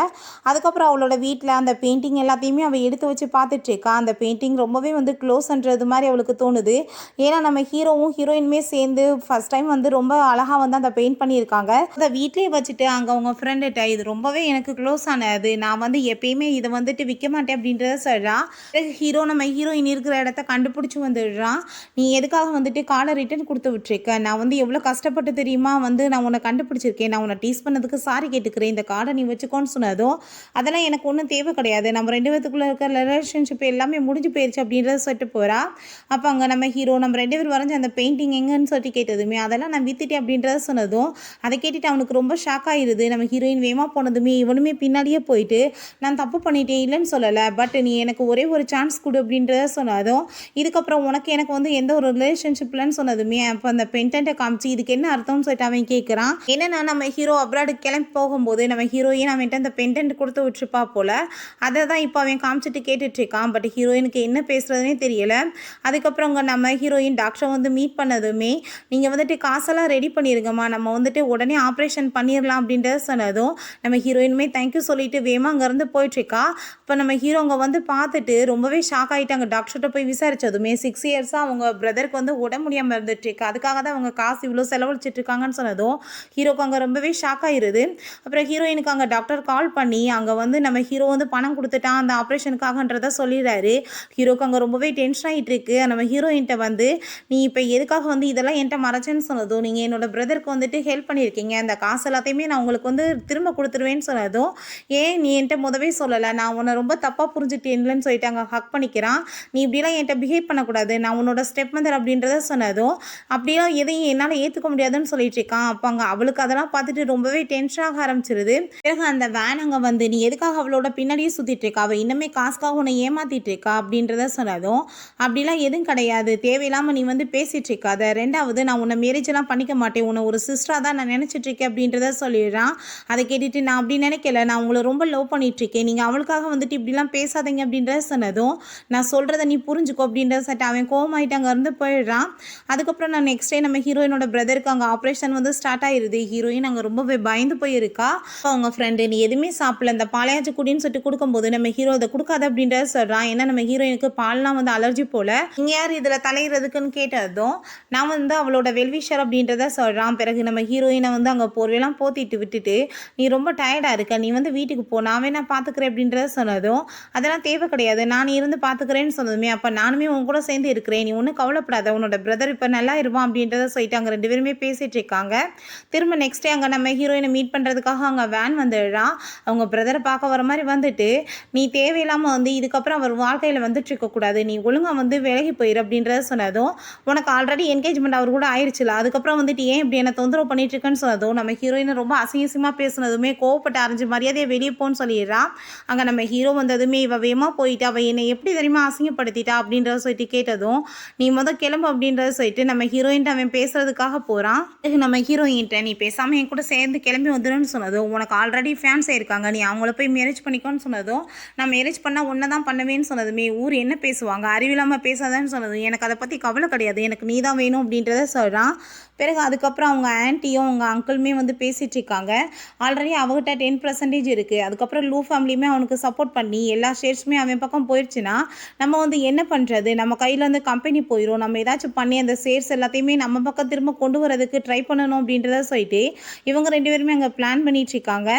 அதுக்கப்புறம் அவளோட வீட்டில் அந்த பெயிண்டிங் எல்லாத்தையுமே அவள் எடுத்து வச்சு பார்த்துட்ருக்கா. அந்த பெயிண்டிங் ரொம்பவே வந்து க்ளோஸ்ன்றது மாதிரி அவளுக்கு தோணுது. ஏன்னா நம்ம ஹீரோவும் ஹீரோயினுமே சேர்ந்து ஃபஸ்ட் டைம் வந்து ரொம்ப அழகாக வந்து அந்த பெயிண்ட் பண்ணியிருக்காங்க. அதை வீட்லேயே வச்சுட்டு அங்கே அவங்க ஃப்ரெண்டுகிட்ட இது ரொம்பவே எனக்கு க்ளோஸ் ஆனது, நான் வந்து எப்பயுமே இதை வந்துட்டு விற்க மாட்டேன் அப்படின்றத சொல்கிறான். பிறகு ஹீரோ நம்ம ஹீரோயின் இருக்கிற இடத்த கண்டுபிடிச்சி வந்துடுறான். நீ எதுக்காக வந்துட்டு கார்டை ரிட்டன் கொடுத்து விட்டுருக்கேன், நான் வந்து எவ்வளோ கஷ்டப்பட்டு தெரியுமா வந்து நான் உன்னை கண்டுபிடிச்சிருக்கேன், நான் உன்னை டீஸ் பண்ணதுக்கு சாரி கேட்டுக்கிறேன், இந்த கார்டை நீ வச்சுக்கோன்னு சொன்னதும், அதெல்லாம் எனக்கு ஒன்றும் தேவை கிடையாது, நம்ம 2 பேத்துக்குள்ளே இருக்கிற ரிலேஷன்ஷிப் எல்லாமே முடிஞ்சு போயிடுச்சு அப்படின்றத சொல்லிட்டு போகிறா. அப்போ அங்கே நம்ம ஹீரோ நம்ம 2 பேர் வரைஞ்ச அந்த பெயிண்டிங் எங்கன்னு சொல்லிட்டு கேட்டதுமே, அதெல்லாம் நான் வித்துட்டேன் அப்படின்றத சொன்னதும், அதை கேட்டுட்டு அவனுக்கு ரொம்ப ஷாக் ஆகிடுது. நம்ம ஹீரோயின் வேகமாக போனதுமே இவனுமே பின்னாடியே போயிட்டு, நான் தப்பு பண்ணிட்டேன் இல்லைன்னு சொல்லலை, பட் நீ எனக்கு ஒரே ஒரு சான்ஸ் கொடு அப்படின்றத சொன்னதும், இதுக்கப்புறம் உனக்கு எனக்கு வந்து எந்த ஒரு ரிலேஷன்ஷிப்லன்னு சொன்னதுமே அப்போ அந்த பென்டென்ட்டை காமிச்சு இதுக்கு என்ன அர்த்தம்னு சொல்லிட்டு அவன் கேட்குறான். என்னன்னா நம்ம ஹீரோ அப்ராடு கிளம்பி போகும்போது நம்ம ஹீரோயின் அவன்கிட்ட அந்த பென்டென்ட் கொடுத்து விட்டுருப்பா போல். அதை தான் இப்போ அவன் காமிச்சிட்டு கேட்டுட்ருக்கான். பட் ஹீரோயினுக்கு என்ன பேசுகிறதுனே தெரியலை. அதுக்கப்புறம் அங்கே நம்ம ஹீரோயின் டாக்டரை வந்து மீட் பண்ணதுமே, நீங்கள் வந்துட்டு காசெல்லாம் ரெடி பண்ணிடுங்கம்மா, நம்ம வந்துட்டு உடனே ஆப்ரேஷன் பண்ணிடலாம் அப்படின்றத சொன்னதும், நம்ம ஹீரோயினுமே தேங்க்யூ சொல்லிட்டு வேமா அங்கேருந்து போயிட்டுருக்கா. இப்போ நம்ம ஹீரோ அங்கே வந்து பார்த்துட்டு ரொம்பவே ஷாக் ஆகிட்டாங்க. டாக்டர்கிட்ட போய் விசாரித்ததுமே 6 இயர்ஸாக அவங்க பிரதருக்கு வந்து உடம்பு முடியாமல் இருந்துட்டு இருக்கு, அதுக்காக தான் அவங்க காசு இவ்வளோ செலவழிச்சிட்டு இருக்காங்கன்னு சொன்னதும் ஹீரோக்கு அங்கே ரொம்பவே ஷாக் ஆகிருது. அப்புறம் ஹீரோயினுக்கு அங்கே டாக்டர் கால் பண்ணி அங்கே வந்து நம்ம ஹீரோ வந்து பணம் கொடுத்துட்டான் அந்த ஆப்ரேஷனுக்காகன்றதை சொல்லிடுறாரு. ஹீரோக்கு அங்கே ரொம்பவே டென்ஷன் ஆகிட்டு இருக்கு. நம்ம ஹீரோயின்ட்ட வந்து, நீ இப்போ எதுக்காக வந்து இதெல்லாம் என்கிட்ட மறைச்சேன்னு சொன்னதும், நீங்கள் என்னோட பிரதருக்கு வந்துட்டு ஹெல்ப் பண்ணியிருக்கீங்க, அந்த காசு எல்லாத்தையுமே நான் உங்களுக்கு வந்து திரும்ப கொடுத்துருவேன்னு சொன்னதும், ஏன் நீ என்கிட்ட முதவே சொல்லலை, நான் உன்னை ரொம்ப தப்பாக புரிஞ்சுட்டேன்லன்னு சொல்லிட்டு அங்கே ஹக் பண்ணிக்கிறான். நீ இப்படிலாம் என்கிட்ட பிஹேவ் பண்ணக்கூடாது, நான் உன்னோட ஸ்டெப் மதர் அப்படின்றத சொன்னதும், அப்படிலாம் எதையும் என்னால் ஏற்றுக்க முடியாதுன்னு சொல்லிட்டு இருக்கான். அப்போ அங்கே அவளுக்கு அதெல்லாம் பார்த்துட்டு ரொம்பவே டென்ஷன் ஆக ஆரம்பிச்சிருது. பிறகு அந்த வேன் அங்கே வந்து, நீ எதுக்காக அவளோட பின்னாடியே சுற்றிட்டு இருக்கா, அவள் இன்னுமே காசுக்காக உன்னை ஏமாற்றிட்டு இருக்கா அப்படின்றத சொன்னதும், அப்படிலாம் எதுவும் கிடையாது, தேவையில்லாமல் நீ வந்து பேசிகிட்டு இருக்காத, 2வது நான் உன்னை மேரேஜெல்லாம் பண்ணிக்க மாட்டேன், உன்னை ஒரு சிஸ்டராக தான் நான் நினச்சிட்டு இருக்கேன் அப்படின்றத சொல்லிடுறான். அதை கேட்டுட்டு, நான் அப்படி நினைக்கல, நான் உங்களை ரொம்ப லவ் பண்ணிகிட்ருக்கேன், நீங்கள் அவளுக்காக வந்துட்டு இப்படிலாம் பேசாதீங்க அப்படின்றத சொன்னதும், நான் சொல்கிறத நீ புரிஞ்சுக்கோ அப்படின்றத சட்ட அவன் கோவமாயிட்டு அங்கேருந்து போயிடுறான். அதுக்கப்புறம் நான் நெக்ஸ்ட் டே நம்ம ஹீரோயினோட பிரதருக்கு அங்கே ஆப்ரேஷன் வந்து ஸ்டார்ட் ஆகிடுது. ஹீரோயின் அங்கே ரொம்பவே பயந்து போயிருக்கா. அவங்க ஃப்ரெண்டு, நீ எதுவுமே சாப்பிடல, இந்த பாலையாச்சு குடின்னு சொல்லிட்டு கொடுக்கும்போது நம்ம ஹீரோ அதை கொடுக்காது அப்படின்றத சொல்கிறான். ஏன்னா நம்ம ஹீரோயினுக்கு பால்லாம் வந்து அலர்ஜி போல். நீங்கள் யார் இதில் தலையிறதுக்குன்னு கேட்டதும், நான் வந்து அவளோட வெல்விஷர் அப்படின்றத சொல்கிறான். பிறகு நம்ம ஹீரோயினை வந்து அங்கே போர்வையெல்லாம் போத்திட்டு விட்டுட்டு, நீ ரொம்ப டயர்டாக இருக்க, நீ வந்து வீட்டுக்கு போ, நான் வேணா பார்த்துக்கிறேன் அப்படின்றத சொன்னதும், அதெல்லாம் தேவை கிடையாது, நான் இருந்து பார்த்துக்கிறேன்னு சொன்னதுமே, அப்போ நானுமே உன் கூட சேர்ந்து இருக்கிறேன், நீ ஒன்றும் கவலைப்படாத, உன்னோட பிரதர் இப்போ நல்லா இருவான் அப்படின்றத சொல்லிட்டு அங்கே 2 பேருமே பேசிகிட்டு இருக்காங்க. திரும்ப நெக்ஸ்ட் டே அங்கே நம்ம ஹீரோயினை மீட் பண்ணுறதுக்காக அங்கே வேன் வந்துடுறா. அவங்க பிரதரை பார்க்க வர மாதிரி வந்துட்டு, நீ தேவையில்லாமல் வந்து இதுக்கப்புறம் அவர் வாழ்க்கையில் வந்துட்டு இருக்கக்கூடாது, நீ ஒழுங்காக வந்து விலகி போயிரு அப்படின்றத சொன்னதும், உனக்கு ஆல்ரெடி என்கேஜ்மெண்ட் அவர் கூட ஆயிடுச்சுல, அதுக்கப்புறம் வந்துட்டு ஏன் இப்படி என்னை தொந்தரவு பண்ணிட்டு இருக்கேன்னு சொன்னதும், நம்ம ஹீரோயினை ரொம்ப அசிங்கமாக பேசுனதுமே கோவப்பட்டு அரைஞ்சு மரியாதையை வெளியே போன்னு சொல்லிடுறா. அங்கே நம்ம ஹீரோ வந்ததுமே இவ வேகமாக போயிட்டு, அவள் என்னை எப்படி தெரியுமா அசிங்கப்படுத்திட்டா அப்படின்றத சொல்லிட்டு கேட்டதும், நீ கிளம்பு அப்படின்றத சொல்லிட்டு நம்ம நம்ம ஹீரோயின்ட்ட அவன் பேசுறதுக்காக போகிறான். நம்ம ஹீரோயின்ட்ட நீ பேசாமல் என் கூட சேர்ந்து கிளம்பி வந்துடுன்னு சொன்னதும், உனக்கு ஆல்ரெடி ஃபேன்ஸ் இருக்காங்க, நீ அவங்கள போய் மேரேஜ் பண்ணிக்கோன்னு சொன்னதும், நான் மேரேஜ் பண்ணால் ஒன்றை தான் பண்ணுவேன்னு சொன்னதுமே, ஊர் என்ன பேசுவாங்க, அறிவில்லாமல் பேசாதான்னு சொன்னதும், எனக்கு அதை பற்றி கவலை கிடையாது, எனக்கு நீ தான் வேணும் அப்படின்றத சொல்கிறான். பிறகு அதுக்கப்புறம் அவங்க ஆன்ட்டியும் அவங்க அங்கிளுமே வந்து பேசிகிட்டு இருக்காங்க. ஆல்ரெடி அவகிட்ட 10% இருக்குது. அதுக்கப்புறம் லூ ஃபேமிலியுமே அவனுக்கு சப்போர்ட் பண்ணி எல்லா ஷேர்ஸுமே அவன் பக்கம் போயிடுச்சுன்னா நம்ம வந்து என்ன பண்ணுறது, நம்ம கையில் வந்து கம்பெனி போயிடும், நம்ம ஏதாச்சும் பண்ணி அந்த ஷேர்ஸ் எல்லாத்தையுமே நம்ம பக்கம் திரும்ப கொண்டு வரதுக்கு ட்ரை பண்ணணும் அப்படின்றத சொல்லிட்டு இவங்க 2 பேருமே அங்கே பிளான் பண்ணிட்டு இருக்காங்க.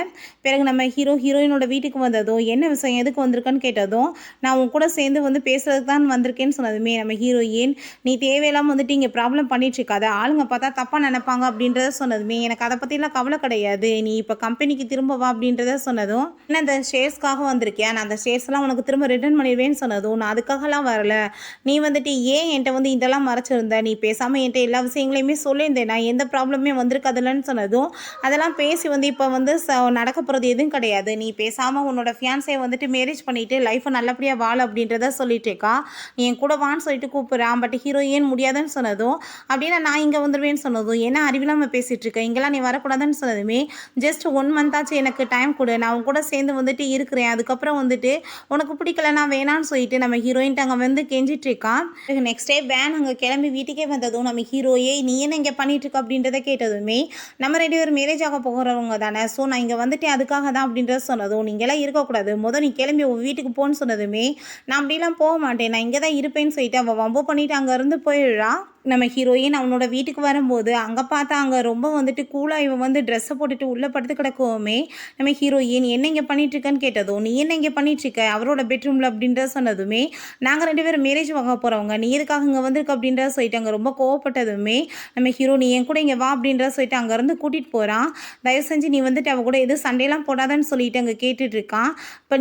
பிறகு நம்ம ஹீரோயினோட வீட்டுக்கு வந்ததும் என்ன விஷயம் எதுக்கு வந்திருக்கான்னு கேட்டதும், நான் உன் கூட சேர்ந்து வந்து பேசுறதுக்கு தான் வந்திருக்கேன்னு சொன்னதுமே நம்ம ஹீரோயின் நீ தேவையில்லாமல் வந்துட்டு இங்கே ப்ராப்ளம் பண்ணிட்டு இருக்காத, ஆளுங்க பார்த்தா தப்பாக நினைப்பாங்க அப்படின்றத சொன்னதுமே, எனக்கு அதை பற்றிலாம் கவலை கிடையாது, நீ இப்போ கம்பெனிக்கு திரும்ப வா அப்படின்றத சொன்னதும், என்ன அந்த ஷேர்ஸ்க்காக வந்திருக்கியா, நான் அந்த ஷேர்ஸ்லாம் உனக்கு திரும்ப ரிட்டர்ன் பண்ணிடுவேன்னு சொன்னதும், நான் அதுக்காகலாம் வரல, நீ வந்துட்டு ஏன் என்கிட்ட வந்து இதெல்லாம் மறைச்சிருந்த, நீ பேசாமல் என்கிட்ட எல்லா விஷயங்களையுமே சொல்லியிருந்தேன், நான் எந்த ப்ராப்ளமே வந்திருக்காதுல்லன்னு சொன்னதும், அதெல்லாம் பேசி வந்து இப்போ வந்து நடக்க போகிறது எதுவும் கிடையாது, நீ பேசாமல் உன்னோட ஃபியான்ஸை வந்துட்டு மேரேஜ் பண்ணிவிட்டு லைஃப்பை நல்லபடியாக வாழ அப்படின்றத சொல்லிட்டு இருக்கா. நீ என் கூட வான்னு சொல்லிட்டு கூப்பிட்றான். பட் ஹீரோயின் முடியாதுன்னு சொன்னதும், அப்படின்னா நான் இங்கே வந்துடுவேன்னு சொன்னதும், என்ன அறிவில்லாமல் பேசிகிட்டு இருக்கேன், இங்கெல்லாம் நீ வரக்கூடாதுன்னு சொன்னதுமே, ஜஸ்ட் 1 மந்த் ஆச்சு எனக்கு டைம் கொடு, நான் உன் கூட சேர்ந்து வந்துட்டு இருக்கிறேன், அதுக்கப்புறம் வந்துட்டு உனக்கு பிடிக்கலன்னா வேணான்னு சொல்லிட்டு நம்ம ஹீரோயின்ட்டு அங்கே வந்து கெஞ்சிட்டு இருக்கான். நெக்ஸ்ட் டே வேன் அங்கே கிளம்பி வீட்டுக்கே வந்ததும் நம்ம ஹீரோயே நீ என்ன இங்கே பண்ணிட்டு இருக்க அப்படின்றத கேட்டதுமே, நம்ம 2 பேரும் மேரேஜ் ஆக போகிறவங்க தானே, ஸோ நான் இங்கே வந்துட்டேன் அதுக்காக தான் அப்படின்றத சொன்னதும், நீங்களாம் இருக்கக்கூடாது, முதல் நீ கிளம்பி உன் வீட்டுக்கு போன்னு சொன்னதுமே, நான் அப்படிலாம் போக மாட்டேன், நான் இங்கே தான் இருப்பேன்னு சொல்லிட்டு அவள் வம்பு பண்ணிட்டு அங்கேருந்து போயிடுறான். நம்ம ஹீரோயின் அவனோட வீட்டுக்கு வரும்போது அங்கே பார்த்தா அங்கே ரொம்ப வந்துட்டு கூலாக இவன் வந்து ட்ரெஸ்ஸை போட்டுட்டு உள்ளே படுத்து கிடக்குவோமே, நம்ம ஹீரோயின் என்ன இங்கே பண்ணிகிட்ருக்கன்னு கேட்டதும், நீ என்ன இங்கே பண்ணிகிட்ருக்க அவரோட பெட்ரூமில் அப்படின்றத சொன்னதுமே, நாங்கள் 2 பேரும் மேரேஜ் வாங்க போகிறவங்க, நீ எதுக்காக இங்கே வந்திருக்க அப்படின்றத சொல்லிட்டு அங்கே ரொம்ப கோவப்பட்டதுமே நம்ம ஹீரோ நீ என் கூட இங்கே வா அப்படின்றத சொல்லிட்டு அங்கேருந்து கூட்டிகிட்டு போகிறான். தயவு செஞ்சு நீ வந்துட்டு அவள் கூட எதுவும் சண்டையெல்லாம் போடாதான்னு சொல்லிட்டு அங்கே கேட்டுட்ருக்கான்.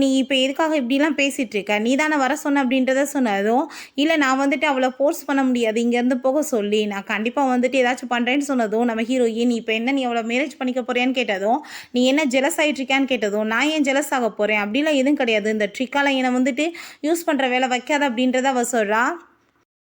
நீ இப்போ எதுக்காக இப்படிலாம் பேசிகிட்டு இருக்க, நீ தானே வர சொன்ன அப்படின்றத சொன்னதும், இல்லை நான் வந்துட்டு அவளை ஃபோர்ஸ் பண்ண முடியாது இங்கேருந்து போக சொல்லி, நான் கண்டிப்பாக வந்துட்டு ஏதாச்சும் பண்ணுறேன்னு சொன்னதும், நம்ம ஹீரோயின் இப்போ என்ன நீ அவளை மேரேஜ் பண்ணிக்க போறியான்னு கேட்டதும், நீ என்ன ஜெலஸ் ஆகிட்ருக்கியான்னு கேட்டதும், நான் ஏன் ஜெலஸ் ஆக போகிறேன் அப்படிலாம் எதுவும் கிடையாது, இந்த ட்ரிக்கால என்னை வந்துட்டு யூஸ் பண்ணுற வேலை வைக்காத அப்படின்றத அவள் சொல்கிறா.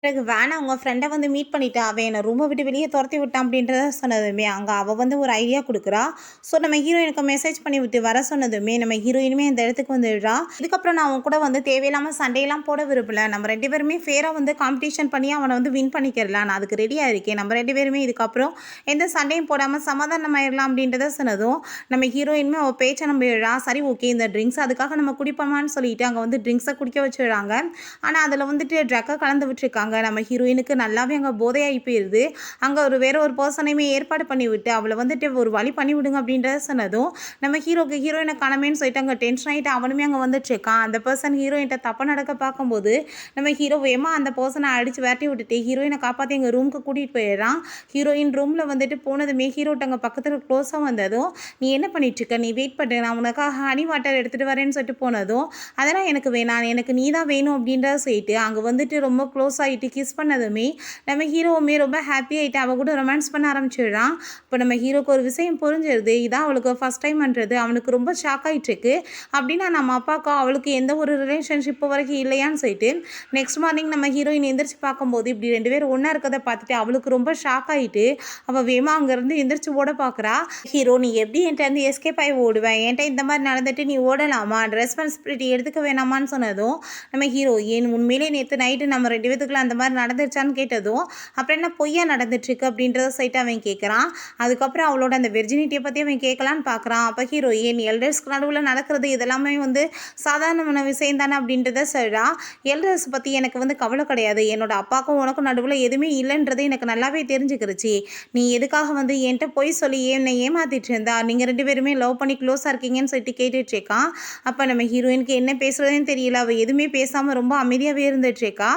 பிறகு வேணா அவங்க ஃப்ரெண்டை வந்து மீட் பண்ணிட்டா, அவன் என்னை ரூமை விட்டு வெளியே துரத்தி விட்டான் அப்படின்றத சொன்னதுமே அங்கே அவள் வந்து ஒரு ஐடியா கொடுக்குறா. ஸோ நம்ம ஹீரோயினுக்கு மெசேஜ் பண்ணி விட்டு வர சொன்னதுமே நம்ம ஹீரோயினுமே இந்த இடத்துக்கு வந்துடுறா. இதுக்கப்புறம் நான் அவன் கூட வந்து தேவையில்லாமல் சண்டையெல்லாம் போட விரும்பல, நம்ம 2 பேருமே ஃபேராக வந்து காம்படிஷன் பண்ணி அவனை வந்து வின் பண்ணிக்கிறலாம், நான் அதுக்கு ரெடியாக இருக்கேன், நம்ம 2 பேருமே இதுக்கப்புறம் எந்த சண்டையும் போடாமல் சமாதானமாயிடலாம் அப்படின்றத சொன்னதும் நம்ம ஹீரோயினுமே அவள் பேச்சை நம்பிடுறா. சரி ஓகே இந்த ட்ரிங்க்ஸ் அதுக்காக நம்ம குடிப்போமான்னு சொல்லிட்டு அங்கே வந்து ட்ரிங்க்ஸை குடிக்க வச்சுடுறாங்க. ஆனால் அதில் வந்துட்டு ட்ரக்கை கலந்து விட்டுருக்காங்க. நம்ம ஹீரோயினுக்கு நல்லாவே அங்கே போதையாகி போயிடுது. அங்கே வேற ஒரு பர்சனையுமே ஏற்பாடு பண்ணி விட்டு அவளை வந்துட்டு ஒரு வழி பண்ணி விடுங்க அப்படின்றத சொன்னதும் நம்ம ஹீரோயினை காணமேன்னு சொல்லிட்டு அங்கே டென்ஷன் ஆகிட்டு அவனுமே அங்கே வந்துட்டுருக்கான். அந்த பர்சன் ஹீரோயின்ட்ட தப்பாக நடக்க பார்க்கும்போது நம்ம ஹீரோ வேமா அந்த பர்சனை அடித்து விரட்டி விட்டுட்டு ஹீரோயினை காப்பாற்றி எங்கள் ரூமுக்கு கூட்டிகிட்டு போயிடுறான். ஹீரோயின் ரூமில் வந்துட்டு போனதுமே ஹீரோட்ட அங்கே பக்கத்தில் க்ளோஸாக வந்ததும், நீ என்ன பண்ணிட்டுருக்க, நீ வெயிட் பண்ணு, நான் உனக்காக ஹனி வாட்டர் எடுத்துகிட்டு வரேன்னு சொல்லிட்டு போனதும், அதெல்லாம் எனக்கு வேணாம், எனக்கு நீ தான் வேணும் அப்படின்றத சொல்லிட்டு அங்கே வந்துட்டு ரொம்ப க்ளோஸ் ஆகிட்டு கிஸ் பண்ணதுமே நம்ம ஹீரோவுமே ரொம்ப ஹாப்பி ஆகிட்டு அவள் கூட ரொமான்ஸ் பண்ண ஆரம்பிச்சிடுறான். இப்போ நம்ம ஹீரோக்கு ஒரு விஷயம் புரிஞ்சிருது, இதான் அவளுக்கு ஃபஸ்ட் டைம் பண்ணுறது, அவனுக்கு ரொம்ப ஷாக் ஆகிட்டுருக்கு. அப்படின்னா நம்ம அப்பாவுக்கு அவளுக்கு எந்த ஒரு ரிலேஷன்ஷிப்பு வரைக்கும் இல்லையான்னு சொல்லிட்டு நெக்ஸ்ட் மார்னிங் நம்ம ஹீரோயின் எந்திரிச்சு பார்க்கும்போது இப்படி 2 பேரும் ஒன்றா இருக்கிறத பார்த்துட்டு அவளுக்கு ரொம்ப ஷாக் ஆகிட்டு அவள் வேமா அங்கேருந்து எந்திரிச்சு ஓட பார்க்குறா. ஹீரோ நீ எப்படி என்கிட்ட வந்து எஸ்கேப் ஆகி ஓடுவேன், என்கிட்ட இந்த மாதிரி நடந்துட்டு நீ ஓடலாமா, ரெஸ்பான்சிபிலிட்டி எடுத்துக்க வேணாமான்னு சொன்னதும் நம்ம ஹீரோயின் உண்மையிலே நேற்று நைட்டு நம்ம 2 பேத்துக்குள்ள அந்த மாதிரி நடந்துருச்சான்னு கேட்டதும், அப்புறம் என்ன பொய்யா நடந்துட்டுருக்கு அப்படின்றத சைட்டு அவன் கேட்குறான். அதுக்கப்புறம் அவளோட அந்த வெர்ஜினிட்டியை பற்றி அவன் கேட்கலான்னு பார்க்குறான். அப்போ ஹீரோயின் எல்டர்ஸ்க்கு நடுவில் நடக்கிறது இதெல்லாமே வந்து சாதாரணமான விஷயம் தானே அப்படின்றத சொல்கிறா. எல்டர்ஸ் பற்றி எனக்கு வந்து கவலை கிடையாது, என்னோட அப்பாவுக்கும் உனக்கும் நடுவில் எதுவுமே இல்லைன்றது எனக்கு நல்லாவே தெரிஞ்சுக்கிருச்சு, நீ எதுக்காக வந்து என்கிட்ட பொய் சொல்லி என்னை ஏமாத்திட்டு இருந்தா, நீங்கள் 2 பேருமே லவ் பண்ணி க்ளோஸாக இருக்கீங்கன்னு சொல்லிட்டு கேட்டுட்ருக்கான். அப்போ நம்ம ஹீரோயினுக்கு என்ன பேசுகிறதுன்னு தெரியல, அவள் எதுவுமே பேசாமல் ரொம்ப அமைதியாகவே இருந்துட்டுருக்கா.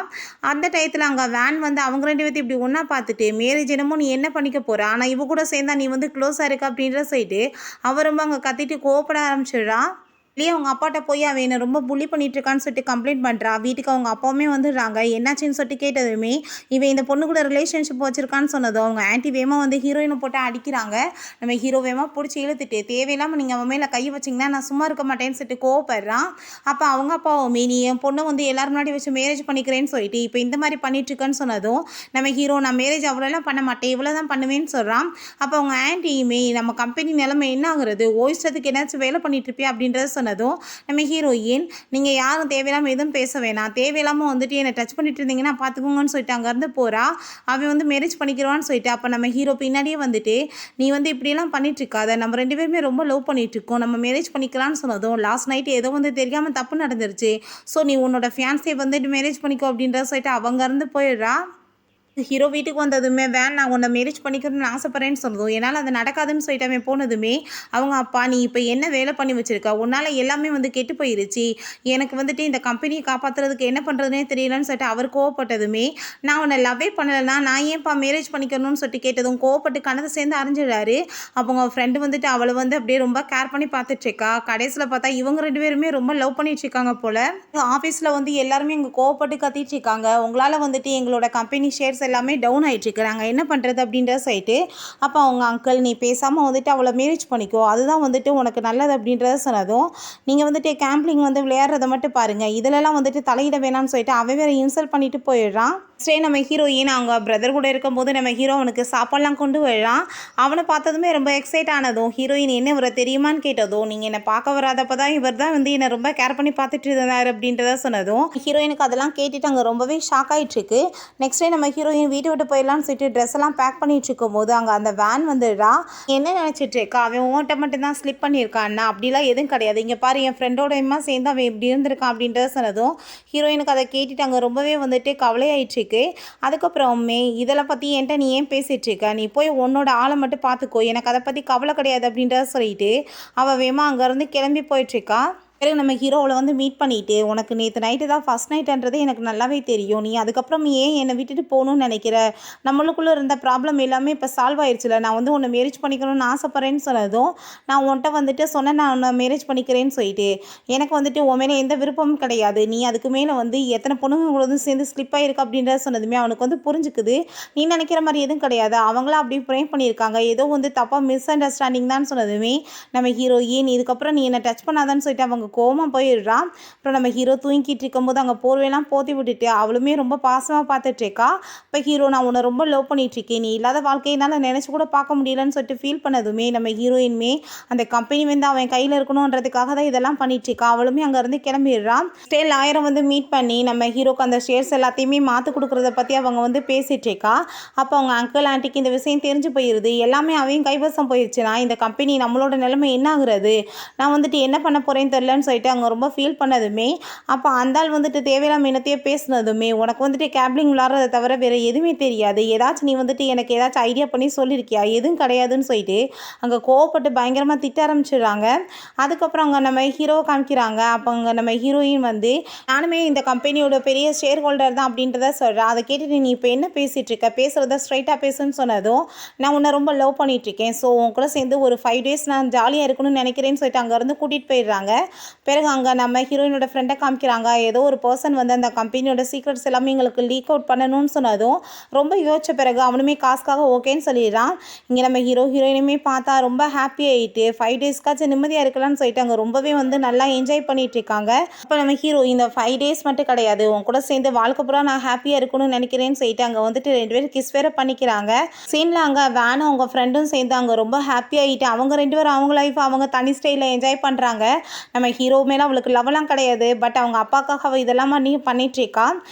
அந்த டயத்தில் அங்கே வேன் வந்து அவங்க 2 பேர்த்தையும் இப்படி ஒன்றா பார்த்துட்டு மேரேஜ் என்னமோ நீ என்ன பண்ணிக்க போகிற, ஆனால் இவ கூட சேர்ந்தா நீ வந்து க்ளோஸாக இருக்க அப்படின்ற சொல்லிட்டு அவள் ரொம்ப அங்கே கத்திட்டு கோவப்பட ஆரம்பிச்சிடுறான். வெளியே அவங்க அப்பாட்ட போய் அவன் என்ன ரொம்ப புள்ளி பண்ணிட்டு இருக்கான்னு சொல்லிட்டு கம்ப்ளைண்ட் பண்ணுறா. வீட்டுக்கு அவங்க அப்பாவுமே வந்துடுறாங்க. என்னாச்சுன்னு சொல்லிட்டு கேட்டதுமே இவன் இந்த பொண்ணு கூட ரிலேஷன்ஷிப் வச்சிருக்கான்னு சொன்னதும் அவங்க ஆன்ட்டி வேகமாக வந்து ஹீரோயினை போட்டு அடிக்கிறாங்க. நம்ம ஹீரோ வேகமாக பிடிச்சி இழுத்துட்டு தேவையில்லாமல் நீங்கள் அவன் மேலே கை வச்சிங்கன்னா நான் சும்மா இருக்க மாட்டேன்னு சொல்லிட்டு கோவப்படுறான். அப்போ அவங்க அப்பாவுமே நீ என் பொண்ணை வந்து எல்லாரும் முன்னாடி வச்சு மேரேஜ் பண்ணிக்கிறேன்னு சொல்லிட்டு இப்போ இந்த மாதிரி பண்ணிட்டு இருக்கேன்னு சொன்னதும் நம்ம ஹீரோ நான் மேரேஜ் அவ்வளோலாம் பண்ண மாட்டேன் இவ்வளோ தான் பண்ணுவேன்னு சொல்கிறான். அப்போ அவங்க ஆன்ட்டியுமே நம்ம கம்பெனி நிலைமை என்ன ஆகுறது ஓய்ஸ்டத்துக்கு ஏதாச்சும் வேலை பண்ணிட்டு இருப்பியா அப்படின்றத சொன்னதும் நம்ம ஹீரோயின் நீங்கள் யாரும் தேவையில்லாமல் எதுவும் பேச வேணாம் தேவையில்லாமல் வந்துட்டு என்னை டச் பண்ணிட்டு இருந்தீங்கன்னா பார்த்துக்கோங்கன்னு சொல்லிட்டு அங்கேருந்து போகிறா. அவன் வந்து மேரேஜ் பண்ணிக்கிறான்னு சொல்லிட்டு அப்போ நம்ம ஹீரோ பின்னாடியே வந்துட்டு நீ வந்து இப்படியெல்லாம் பண்ணிட்டு இருக்காத நம்ம 2 பேருமே ரொம்ப லவ் பண்ணிட்டு இருக்கோம் நம்ம மேரேஜ் பண்ணிக்கலாம்னு சொன்னதும் லாஸ்ட் நைட் ஏதோ வந்து தெரியாமல் தப்பு நடந்துருச்சு ஸோ நீ உன்னோட ஃபியான்ஸே வந்துட்டு மேரேஜ் பண்ணிக்கோ அப்படின்றத சொல்லிட்டு அவங்க இருந்து போயிடுறா. ஹீரோ வீட்டுக்கு வந்ததுமே நான் உன்னை மேரேஜ் பண்ணிக்கணும்னு ஆசைப்பட்றேன்னு சொன்னதும் என்னால் அது நடக்காதுன்னு சொல்லிட்டு அவன் போனதுமே அவங்க அப்பா நீ இப்போ என்ன வேலை பண்ணி வச்சுருக்க உன்னால் எல்லாமே வந்து கெட்டு போயிருச்சு எனக்கு வந்துட்டு இந்த கம்பெனியை காப்பாற்றுறதுக்கு என்ன பண்ணுறதுனே தெரியலன்னு சொல்லிட்டு அவர் கோவப்பட்டதுமே நான் உன்னை லவ்வே பண்ணலைன்னா நான் ஏன்ப்பா மேரேஜ் பண்ணிக்கணும்னு சொல்லிட்டு கேட்டதும் கோவப்பட்டு கணத்தை சேர்ந்து அறிஞ்சிடுறாரு. அவங்க ஃப்ரெண்டு வந்துட்டு அவளை வந்து அப்படியே ரொம்ப கேர் பண்ணி பார்த்துட்ருக்கா. கடைசியில் பார்த்தா இவங்க 2 பேருமே ரொம்ப லவ் பண்ணிட்டுருக்காங்க போல். ஆஃபீஸில் வந்து எல்லாருமே இங்கே கோவப்பட்டு கத்திட்டு இருக்காங்க உங்களால் வந்துட்டு எங்களோட கம்பெனி ஷேர்ஸ் எல்லாமே டவுன் ஆகிட்டுருக்கு நாங்கள் என்ன பண்ணுறது அப்படின்றத சொல்லிட்டு அப்போ அவங்க அங்கிள் நீ பேசாமல் வந்துட்டு அவளை மேரேஜ் பண்ணிக்கோ அதுதான் வந்துட்டு உனக்கு நல்லது அப்படின்றத சொன்னதும் நீங்கள் வந்துட்டு கேம்பிளிங் வந்து விளையாடுறத மட்டும் பாருங்கள் இதிலெல்லாம் வந்துட்டு தலையிட வேணாம்னு சொல்லிட்டு அவன் வேறு இன்சல்ட் பண்ணிட்டு போயிடுறான். சரி நம்ம ஹீரோயின் அவங்க பிரதர் கூட இருக்கும்போது நம்ம ஹீரோ அவனுக்கு சாப்பாடெலாம் கொண்டு வரலாம். அவனை பார்த்ததுமே ரொம்ப எக்ஸைட் ஆனதும் ஹீரோயின் என்ன இவரை தெரியுமான்னு கேட்டதும் நீங்கள் என்னை பார்க்க வராதப்போ தான் இவர் தான் வந்து என்னை ரொம்ப கேர் பண்ணி பார்த்துட்டு இருந்தார் அப்படின்றத சொன்னதும் ஹீரோயினுக்கு அதெல்லாம் கேட்டுட்டு அங்கே ரொம்பவே ஷாக் ஆகிட்டுருக்கு. நெக்ஸ்ட் டே நம்ம ஹீரோயின் வீட்டை விட்டு போயிடலான்னு சொல்லிட்டு ட்ரெஸ் எல்லாம் பேக் பண்ணிட்டு இருக்கும் போது அங்கே அந்த வேன் வந்துடுறா. என்ன நினச்சிட்டு இருக்கா அவன் உன்கிட்ட மட்டும் தான் ஸ்லிப் பண்ணியிருக்கான்னா அப்படிலாம் எதுவும் கிடையாது இங்கே பாரு என் ஃப்ரெண்டோடையமா சேர்ந்து அவன் இப்படி இருந்திருக்கான் அப்படின்றத சொன்னதும் ஹீரோயினுக்கு அதை கேட்டுட்டு அங்கே ரொம்பவே வந்துட்டு கவலையாயிடுச்சு. அதுக்கப்புறமே இதெல்லாம் பற்றி என்கிட்ட நீ ஏன் பேசிகிட்டு இருக்க நீ போய் உன்னோட ஆளை மட்டும் பார்த்துக்கோ எனக்கு அதை பற்றி கவலை கிடையாது அப்படின்றத சொல்லிட்டு அவள் வேமா அங்கேருந்து கிளம்பி போயிட்டுருக்கா. பிறகு நம்ம ஹீரோவில் வந்து மீட் பண்ணிவிட்டு உனக்கு நேற்று நைட்டு தான் ஃபஸ்ட் நைட்டுன்றது எனக்கு நல்லாவே தெரியும் நீ அதுக்கப்புறம் ஏன் என்னை விட்டுட்டு போகணும்னு நினைக்கிற நம்மளுக்குள்ளே இருந்த ப்ராப்ளம் எல்லாமே இப்போ சால்வ் ஆயிடுச்சுல நான் வந்து உன்னை மேரேஜ் பண்ணிக்கணும்னு ஆசைப்பட்றேன்னு சொன்னதும் நான் உன்கிட்ட வந்துட்டு சொன்னேன் நான் உன்னை மேரேஜ் பண்ணிக்கிறேன்னு சொல்லிட்டு எனக்கு வந்துட்டு உன் மேலே எந்த விருப்பமும் கிடையாது நீ அதுக்கு மேலே வந்து எத்தனை பொண்ணுங்க வந்து சேர்ந்து ஸ்லிப் ஆகிருக்கு அப்படின்றத சொன்னதுமே அவனுக்கு வந்து புரிஞ்சுக்குது நீ நினைக்கிற மாதிரி எதுவும் கிடையாது அவங்களாம் அப்படி ப்ரேம் பண்ணியிருக்காங்க ஏதோ வந்து தப்பாக மிஸ் அண்டர்ஸ்டாண்டிங் தான் சொன்னதுமே நம்ம ஹீரோயின் இதுக்கப்புறம் நீ என்னை டச் பண்ணாதான்னு சொல்லிட்டு அவங்க கோவமாக போயிடுறான். அப்புறம் நம்ம ஹீரோ தூங்கிட்டு இருக்கும்போது அங்கே போர்வையெல்லாம் போத்தி விட்டுட்டு அவளுமே ரொம்ப பாசமாக பார்த்துட்ருக்கா. இப்போ ஹீரோ நான் உன்னை ரொம்ப லவ் பண்ணிகிட்ருக்கேன் நீ இல்லாத வாழ்க்கையினால் நினச்சி கூட பார்க்க முடியலன்னு சொல்லிட்டு ஃபீல் பண்ணதுமே நம்ம ஹீரோயின்மே அந்த கம்பெனி வந்து அவன் கையில் இருக்கணுன்றதுக்காக தான் இதெல்லாம் பண்ணிகிட்ருக்கா. அவளுமே அங்கேருந்து கிளம்பிடுறான். ஸ்டேல் 1000 வந்து மீட் பண்ணி நம்ம ஹீரோக்கு அந்த ஷேர்ஸ் எல்லாத்தையுமே மாற்றி கொடுக்குறத பற்றி அவங்க வந்து பேசிகிட்ருக்கா. அப்போ அவங்க அங்கிள் ஆண்டிக்கு இந்த விஷயம் தெரிஞ்சு போயிடுது எல்லாமே அவன் கைவசம் போயிடுச்சுன்னா இந்த கம்பெனி நம்மளோட நிலைமை என்ன ஆகுறது நான் வந்துட்டு என்ன பண்ண போகிறேன்னு தெரிலன்னு சொல்லிட்டு அவங்க ரொம்ப ஃபீல் பண்ணதுமே அப்போ அந்தாள் வந்துட்டு தேவையில்லாம என்னத்தையே பேசுனதுமே உனக்கு வந்துட்டு கேப்ளிங் விளாட்றதை தவிர வேறு எதுவுமே தெரியாது ஏதாச்சும் நீ வந்துட்டு எனக்கு ஏதாச்சும் ஐடியா பண்ணி சொல்லியிருக்கியா எதுவும் கிடையாதுன்னு சொல்லிட்டு அங்கே கோவப்பட்டு பயங்கரமாக திட்ட ஆரம்பிச்சிடுறாங்க. அதுக்கப்புறம் அங்கே நம்ம ஹீரோவை காமிக்கிறாங்க. அப்போ அங்கே நம்ம ஹீரோயின் வந்து நானுமே இந்த கம்பெனியோட பெரிய ஷேர் ஹோல்டர் தான் அப்படின்றத சொல்கிறேன் அதை கேட்டுட்டு நீ இப்போ என்ன பேசிகிட்டு இருக்க பேசுகிறத ஸ்ட்ரைட்டாக பேசுன்னு சொன்னதும் நான் உன்னை ரொம்ப லவ் பண்ணிகிட்ருக்கேன் ஸோ உன் கூட சேர்ந்து ஒரு 5 days நான் ஜாலியாக இருக்கணும்னு நினைக்கிறேன்னு சொல்லிட்டு அங்கேருந்து கூட்டிகிட்டு போயிடுறாங்க. பிறகு அங்கே நம்ம ஹீரோயினோட ஃப்ரெண்டை காமிக்கிறாங்க. ஏதோ ஒரு பர்சன் வந்து அந்த கம்பெனியோட சீக்ரெட்ஸ் எல்லாமே எங்களுக்கு லீக் அவுட் பண்ணணும்னு சொன்னதும் ரொம்ப யோசிச்ச பிறகு அவனுமே காசுக்காக ஓகேன்னு சொல்லிடுறான். இங்கே நம்ம ஹீரோயினுமே பார்த்தா ரொம்ப ஹாப்பி ஆகிட்டு 5 daysக்காச்சும் நிம்மதியாக இருக்கலாம்னு சொல்லிட்டு அங்கே ரொம்பவே வந்து நல்லா என்ஜாய் பண்ணிட்டு இருக்காங்க. அப்போ நம்ம ஹீரோ இந்த 5 days மட்டும் கிடையாது உன் கூட சேர்ந்து வாழ்க்கை பூரா நான் ஹாப்பியாக இருக்கணும்னு நினைக்கிறேன்னு சொல்லிட்டு அங்கே வந்துட்டு 2 பேரும் கிஸ் வேற பண்ணிக்கிறாங்க. சீனில் அங்கே வேனும் அவங்க ஃப்ரெண்டும் சேர்ந்து அங்கே ரொம்ப ஹாப்பி ஆகிட்டு அவங்க 2 பேரும் அவங்க லைஃப் அவங்க தனி ஸ்டைலில் என்ஜாய் பண்ணுறாங்க. நம்ம ஹீரோ மேலே அவளுக்கு லவ்லாம் கிடையாது பட் அவங்க அப்பாக்காக அவள் இதெல்லாம் பண்ணிகிட்ருக்கா.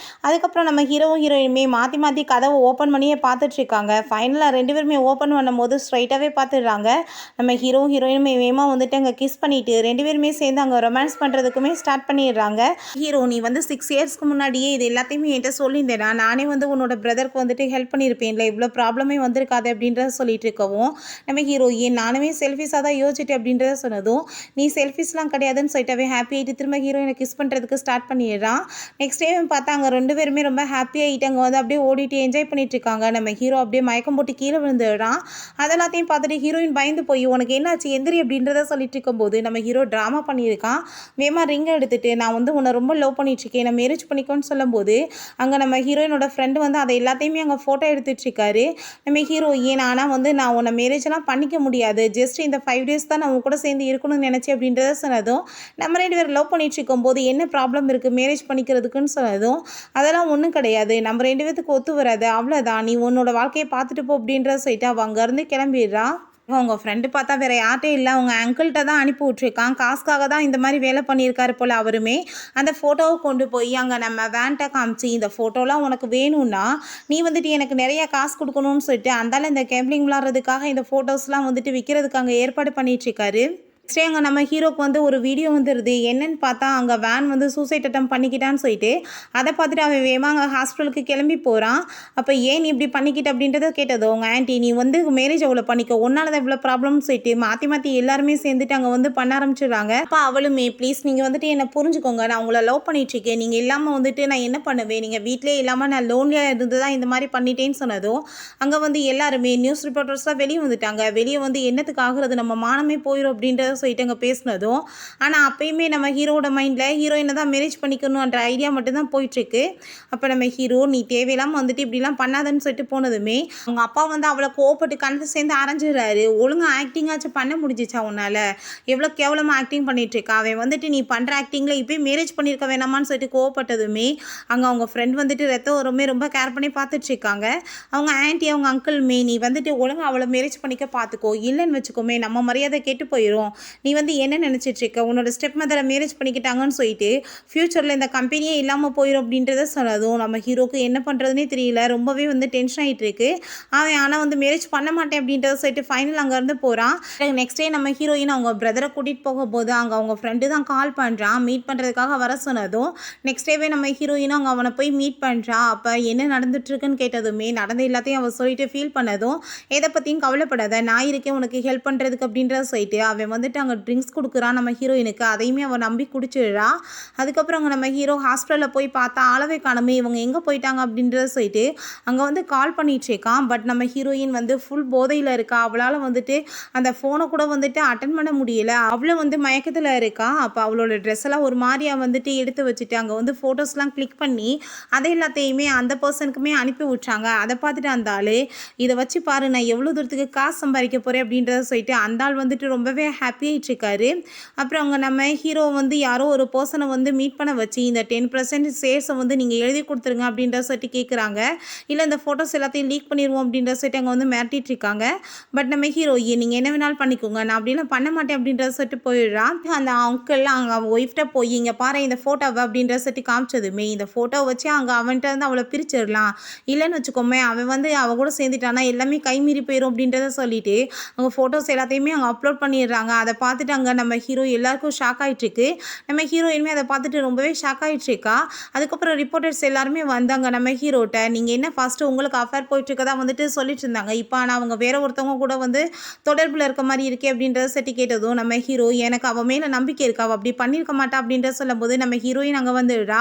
அதுக்கப்புறம் நம்ம ஹீரோயினுமே மாற்றி மாற்றி கதவை ஓப்பன் பண்ணியே பார்த்துட்ருக்காங்க. ஃபைனலாக 2 பேருமே ஓப்பன் பண்ணும்போது ஸ்ட்ரைட்டாகவே பார்த்துடுறாங்க. நம்ம ஹீரோயினுமே வேகமாக வந்துட்டு அங்கே கிஸ் பண்ணிவிட்டு 2 பேருமே சேர்ந்து அங்கே ரொமான்ஸ் பண்ணுறதுக்குமே ஸ்டார்ட் பண்ணிடுறாங்க. ஹீரோ நீ வந்து 6 yearsக்கு முன்னாடியே இது எல்லாத்தையுமே என்கிட்ட சொல்லியிருந்தேனா நானே வந்து உன்னோட பிரதருக்கு வந்துட்டு ஹெல்ப் பண்ணியிருப்பேன்ல இவ்வளோ ப்ராப்ளமே வந்திருக்காது அப்படின்றத சொல்லிட்டு இருக்கவும் நம்ம ஹீரோயின் நானுமே செல்ஃபிஸாக தான் யோசிச்சுட்டு அப்படின்றத சொன்னதும் நீ செல்ஃபிஸ்லாம் கிடையாதுன்னு சொல்லிட்டாவே ஹாப்பி ஆகிட்டு திரும்ப ஹீரோயினை கிஸ் பண்ணுறதுக்கு ஸ்டார்ட் பண்ணிடுறான். நெக்ஸ்ட் டே பார்த்தா அங்கே 2 பேருமே ரொம்ப ஹாப்பி ஆகிட்டு அங்கே வந்து அப்படியே ஓடிட்டு என்ஜாய் பண்ணிட்டு இருக்காங்க. நம்ம ஹீரோ அப்படியே மயக்கம் போட்டு கீழே விழுந்துடுறான். அதெல்லாத்தையும் பார்த்துட்டு ஹீரோயின் பயந்து போய் உனக்கு என்னாச்சு எந்திரி அப்படின்றத சொல்லிட்டு இருக்கும்போது நம்ம ஹீரோ ட்ராமா பண்ணியிருக்கான். வேமா ரிங் எடுத்துட்டு நான் வந்து உன்னை ரொம்ப லவ் பண்ணிட்டுருக்கேன் நான் மேரேஜ் பண்ணிக்கோன்னு சொல்லும்போது அங்கே நம்ம ஹீரோயினோட ஃப்ரெண்டு வந்து அதை எல்லாத்தையுமே அங்கே ஃபோட்டோ எடுத்துட்ருக்காரு. நம்ம ஹீரோயின் ஆனால் வந்து நான் உன்னை மேரேஜெல்லாம் பண்ணிக்க முடியாது, ஜஸ்ட் இந்த 5 டேஸ் தான் நான் உன் கூட சேர்ந்து இருக்கணும்னு நினச்சேன் அப்படின்றத சொன்னதும் நம்ம 2 பேரும் லவ் பண்ணிட்டு இருக்கும்போது என்ன ப்ராப்ளம் இருக்குது மேரேஜ் பண்ணிக்கிறதுக்குன்னு சொன்னதும் அதெல்லாம் ஒன்றும் கிடையாது, நம்ம 2 பேத்துக்கு ஒத்து வராது, அவ்வளோதான், நீ உன்னோட வாழ்க்கையை பார்த்துட்டு போ அப்படின்றத சொல்லிட்டு அவள் அங்கேருந்து கிளம்பிடுறா. அவங்க ஃப்ரெண்டு பார்த்தா வேறு யார்ட்டையும் இல்லை அவங்க அங்கிள்கிட்ட தான் அனுப்பி விட்ருக்கான். காசுக்காக தான் இந்த மாதிரி வேலை பண்ணியிருக்காரு போல் அவருமே. அந்த ஃபோட்டோவை கொண்டு போய் அங்கே நம்ம வேன்ட்ட காமிச்சு இந்த ஃபோட்டோலாம் உனக்கு வேணும்னா நீ வந்துட்டு எனக்கு நிறைய காசு கொடுக்கணும்னு சொல்லிட்டு அந்தால இந்த கேம்பிளிங் விளாட்றதுக்காக இந்த ஃபோட்டோஸ்லாம் வந்துட்டு விற்கிறதுக்கு அங்கே ஏற்பாடு பண்ணிகிட்ருக்காரு. நெக்ஸ்டே அங்கே நம்ம ஹீரோக்கு வந்து ஒரு வீடியோ வந்துடுது. என்னன்னு பார்த்தா அங்கே வேன் வந்து சூசைட் அட்டம் பண்ணிக்கிட்டான்னு சொல்லிட்டு அதை பார்த்துட்டு அவன் வேகமாக அங்கே ஹாஸ்பிட்டலுக்கு கிளம்பி போகிறான். அப்போ ஏன் நீ இப்படி பண்ணிக்கிட்ட அப்படின்றத கேட்டதோ உங்கள் ஆன்ட்டி நீ வந்து மேரேஜ் அவ்வளோ பண்ணிக்க ஒன்றால் தான் இவ்வளோ ப்ராப்ளம்னு சொல்லிட்டு மாற்றி எல்லாருமே சேர்ந்துட்டு அங்கே வந்து பண்ண ஆரம்பிச்சிடுறாங்க. அப்போ அவளுமே ப்ளீஸ் நீங்கள் வந்துட்டு என்னை புரிஞ்சுக்கோங்க, நான் உங்களை லவ் பண்ணிட்டுருக்கேன், நீங்கள் இல்லாமல் வந்துட்டு நான் என்ன பண்ணுவேன், நீங்கள் வீட்டிலே இல்லாமல் நான் லோன்லியாக இருந்து தான் இந்த மாதிரி பண்ணிட்டேன்னு சொன்னதும் அங்கே வந்து எல்லாருமே நியூஸ் ரிப்போர்ட்டர்ஸ்லாம் வெளியே வந்துட்டாங்க. வெளியே வந்து என்னத்துக்கு ஆகுறது நம்ம மானமே போயிடும் அப்படின்றத சொல்லிட்டு அங்கே பேசினதும் ஆனால் அப்பயுமே நம்ம ஹீரோட மைண்டில் ஹீரோயினை தான் மேரேஜ் பண்ணிக்கணுன்ற ஐடியா மட்டும்தான் போயிட்டுருக்கு. அப்போ நம்ம ஹீரோ நீ தேவையில்லாமல் வந்துட்டு இப்படிலாம் பண்ணாதன்னு சொல்லிட்டு போனதுமே அவங்க அப்பா வந்து அவளை கோவப்பட்டு கணத்தை சேர்ந்து அரைஞ்சிடுறாரு. ஒழுங்காக ஆக்டிங்காச்சும் பண்ண முடிஞ்சிச்சா உன்னால், எவ்வளோ கேவலமாக ஆக்டிங் பண்ணிகிட்ருக்கா, அவன் வந்துட்டு நீ பண்ணுற ஆக்டிங்கில் இப்போயே மேரேஜ் பண்ணியிருக்க வேணாமான்னு சொல்லிட்டு கோவப்பட்டதுமே அங்கே அவங்க ஃப்ரெண்ட் வந்துட்டு ரத்தம் ரொம்ப கேர் பண்ணி பார்த்துட்ருக்காங்க. அவங்க ஆன்ட்டி அவங்க அங்கிள்மே நீ வந்துட்டு ஒழுங்காக அவளை மேரேஜ் பண்ணிக்க பார்த்துக்கோ, இல்லைன்னு வச்சுக்கோமே நம்ம மரியாதை கெட்டு போயிடும், நீ வந்து என்ன நினச்சிட்ருக்க உன்னோட ஸ்டெப் மதரை மேரேஜ் பண்ணிக்கிட்டாங்கன்னு சொல்லிட்டு ஃப்யூச்சரில் இந்த கம்பெனியே இல்லாமல் போயிடும் அப்படின்றத சொன்னதும் நம்ம ஹீரோக்கு என்ன பண்ணுறதுனே தெரியல, ரொம்பவே வந்து டென்ஷன் ஆகிட்டு இருக்கு. அவன் ஆனால் வந்து மேரேஜ் பண்ண மாட்டேன் அப்படின்றத சொல்லிட்டு ஃபைனல் அங்கேருந்து போகிறான். நெக்ஸ்ட் டே நம்ம ஹீரோயின் அவங்க பிரதரை கூட்டிகிட்டு போகும்போது அங்கே அவங்க ஃப்ரெண்டு தான் கால் பண்ணுறான் மீட் பண்ணுறதுக்காக வர சொன்னதும் நெக்ஸ்ட் டேவே நம்ம ஹீரோயினும் அங்கே அவனை போய் மீட் பண்ணுறான். அப்போ என்ன நடந்துட்டுருக்குன்னு கேட்டதுமே நடந்த எல்லாத்தையும் அவன் சொல்லிட்டு ஃபீல் பண்ணதும் எதை பற்றியும் கவலைப்படாத நான் இருக்கேன் உனக்கு ஹெல்ப் பண்ணுறதுக்கு அப்படின்றத சொல்லிட்டு அவன் வந்துட்டு அங்கே ட்ரிங்க்ஸ் கொடுக்குறான் நம்ம ஹீரோயினுக்கு. அதையுமே அவன் நம்பி குடிச்சிடுறா. அதுக்கப்புறம் அங்கே நம்ம ஹீரோ ஹாஸ்பிட்டலில் போய் பார்த்தா ஆளவே காணுமே, இவங்க எங்கே போயிட்டாங்க அப்படின்றத சொல்லிட்டு அங்கே வந்து கால் பண்ணிட்டு இருக்கான். பட் நம்ம ஹீரோயின் வந்து ஃபுல் போதையில் இருக்கா. அவளால் வந்துட்டு அந்த ஃபோனை கூட வந்துட்டு அட்டன் பண்ண முடியல. அவளை வந்து மயக்கத்தில் இருக்கா. அப்போ அவளோட ட்ரெஸ் எல்லாம் ஒரு மாதிரியாக வந்துட்டு எடுத்து வச்சுட்டு அங்கே வந்து ஃபோட்டோஸ்லாம் கிளிக் பண்ணி அதை எல்லாத்தையுமே அந்த பர்சனுக்குமே அனுப்பி விட்றாங்க. அதை பார்த்துட்டு அந்த ஆள் இதை வச்சு பாரு நான் எவ்வளோ தூரத்துக்கு காசு சம்பாதிக்க போகிறேன் அப்படின்றத சொல்லிட்டு அந்த ஆள் வந்துட்டு ரொம்பவே ஹாப்பி இருக்காரு. அப்புறம் அங்கே நம்ம ஹீரோ வந்து யாரோ ஒரு பர்சனை வந்து மீட் பண்ண வச்சு இந்த 10% ஷேர்ஸை வந்து நீங்கள் எழுதி கொடுத்துருங்க அப்படின்ற சொல்லிட்டு கேட்குறாங்க. இல்லை இந்த ஃபோட்டோஸ் எல்லாத்தையும் லீக் பண்ணிடுவோம் அப்படின்ற சொல்லிட்டு அங்கே வந்து மிரட்டிட்டு இருக்காங்க. பட் நம்ம ஹீரோயின் நீங்கள் என்ன வேணாலும் பண்ணிக்கோங்க நான் அப்படிலாம் பண்ண மாட்டேன் அப்படின்ற சொல்லிட்டு போயிடுறான். அந்த அங்கிள் அங்கே ஒய்ஃப்ட்ட போய் இங்கே பாரு இந்த ஃபோட்டோவை அப்படின்ற சொல்லிட்டு காமிச்சதுமே இந்த ஃபோட்டோவை வச்சு அங்கே அவன்கிட்ட வந்து அவளை பிரிச்சிடலாம், இல்லைன்னு வச்சுக்கோமே அவன் வந்து அவள் கூட சேர்ந்துட்டானா எல்லாமே கைமீறி போயிடும் அப்படின்றத சொல்லிட்டு அவங்க ஃபோட்டோஸ் எல்லாத்தையுமே அங்கே அப்லோட் பண்ணிடுறாங்க. அதை பார்த்துட்டு அங்கே நம்ம ஹீரோ எல்லாருக்கும் ஷாக் ஆகிட்டுருக்கு. நம்ம ஹீரோயினுமே அதை பார்த்துட்டு ரொம்பவே ஷாக் ஆகிட்டுருக்கா. அதுக்கப்புறம் ரிப்போர்ட்டர்ஸ் எல்லாருமே வந்தாங்க நம்ம ஹீரோட்ட நீங்கள் என்ன ஃபஸ்ட்டு உங்களுக்கு அஃபேர் போயிட்டுருக்கதா வந்துட்டு சொல்லிட்டு இருந்தாங்க, இப்போ ஆனால் அவங்க வேற ஒருத்தவங்க கூட வந்து தொடர்பில் இருக்க மாதிரி இருக்கே அப்படின்றத சட்டி கேட்டதும் நம்ம ஹீரோ எனக்கு அவள் மேலே நம்பிக்கை இருக்கா அவள் அப்படி பண்ணியிருக்க மாட்டா அப்படின்றத சொல்லும்போது நம்ம ஹீரோயின் அங்கே வந்துடுறா.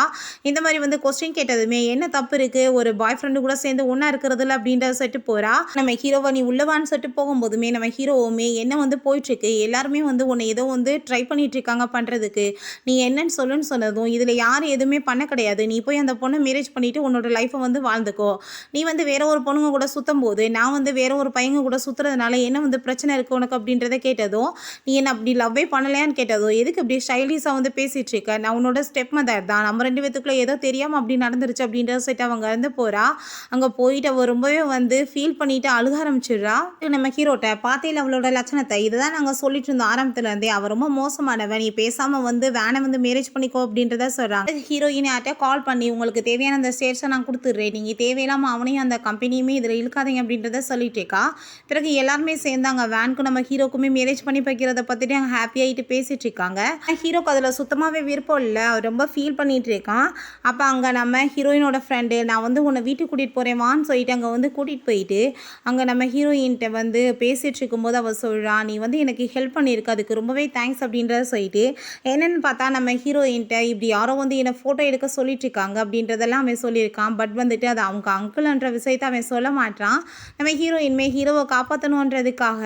இந்த மாதிரி வந்து கொஸ்டின் கேட்டதுமே என்ன தப்பு இருக்குது ஒரு பாய் ஃப்ரெண்டு கூட சேர்ந்து ஒன்றா இருக்கிறதுல அப்படின்றத சொல்லிட்டு போகிறா. நம்ம ஹீரோவை நீ உள்ளவான்னு சொல்லிட்டு போகும்போதுமே நம்ம ஹீரோவுமே என்ன வந்து போயிட்டுருக்கு எல்லாருமே வந்து உன்னை ஏதோ வந்து ட்ரை பண்ணிட்டு இருக்காங்க பண்ணுறதுக்கு நீ என்னன்னு சொல்லுன்னு சொன்னதும் இதில் யாரும் எதுவுமே பண்ண கிடையாது, நீ போய் அந்த பொண்ணை மேரேஜ் பண்ணிவிட்டு உன்னோட லைஃப்பை வந்து வாழ்ந்துக்கோ, நீ வந்து வேற ஒரு பொண்ணுங்க கூட சுற்றும் போது நான் வந்து வேற ஒரு பையங்க கூட சுற்றுறதுனால என்ன வந்து பிரச்சனை இருக்குது உனக்கு அப்படின்றத கேட்டதும் நீ என்ன அப்படி லவ்வே பண்ணலையான்னு கேட்டதும் எதுக்கு இப்படி ஸ்டைலிஷாக வந்து பேசிகிட்டு இருக்க, நான் உன்னோட ஸ்டெப் மதர் தான், நம்ம 2 பேத்துக்குள்ளே ஏதோ தெரியாமல் அப்படி நடந்துருச்சு அப்படின்றத சொல்லிட்டு அவங்க இருந்து போகிறா. அங்கே போயிட்டு அவள் ரொம்பவே வந்து ஃபீல் பண்ணிவிட்டு அழுக ஆரம்பிச்சிடுறா. நம்ம ஹீரோட்ட பார்த்தேன் அவளோட லட்சணத்தை இதுதான் நாங்கள் சொல்லிட்டு இருந்தோம் ஆரம்பத்துலேருந்தே, அவள் ரொம்ப மோசமானவன், நீ பேசாமல் வந்து வேனை வந்து மேரேஜ் பண்ணிக்கோ அப்படின்றத சொல்கிறாங்க. ஹீரோயின் யார்ட்ட கால் பண்ணி உங்களுக்கு தேவையான அந்த ஷேர்ஸை நான் கொடுத்துட்றேன், நீங்கள் தேவையில்லாமல் அவனையும் அந்த கம்பெனியுமே இதில் இழுக்காதீங்க அப்படின்றத சொல்லிட்டேக்கா. பிறகு எல்லாருமே சேர்ந்தாங்க வேனுக்கும் நம்ம ஹீரோக்குமே மேரேஜ் பண்ணி வைக்கிறத பற்றிட்டு அங்கே ஹாப்பியாகிட்டு பேசிகிட்டு இருக்காங்க. ஹீரோக்கு அதில் சுத்தமாகவே விருப்பம் இல்லை, அவர் ரொம்ப ஃபீல் பண்ணிகிட்டு இருக்கான். அப்போ அங்கே நம்ம ஹீரோயினோட ஃப்ரெண்டு நான் வந்து உன்னை வீட்டுக்கு கூட்டிகிட்டு போகிறேன் வான்னு சொல்லிட்டு அங்கே வந்து கூட்டிகிட்டு போயிட்டு அங்கே நம்ம ஹீரோயின்கிட்ட வந்து பேசிகிட்டு இருக்கும்போது அவள் சொல்கிறான் நீ வந்து எனக்கு ஹெல்ப் பண்ணியிருக்க பண்ணியிருக்கு, அதுக்கு ரொம்பவே தேங்க்ஸ் அப்படின்றத சொல்லிட்டு என்னென்னு பார்த்தா நம்ம ஹீரோயின்ட்ட இப்படி யாரோ வந்து என்னை ஃபோட்டோ எடுக்க சொல்லிட்டு இருக்காங்க அப்படின்றதெல்லாம் அவன் சொல்லியிருக்கான். பட் வந்துட்டு அது அவங்க அங்கிள்ன்ற விஷயத்த அவன் சொல்ல மாட்டான். நம்ம ஹீரோயின்மே ஹீரோவை காப்பாற்றணுன்றதுக்காக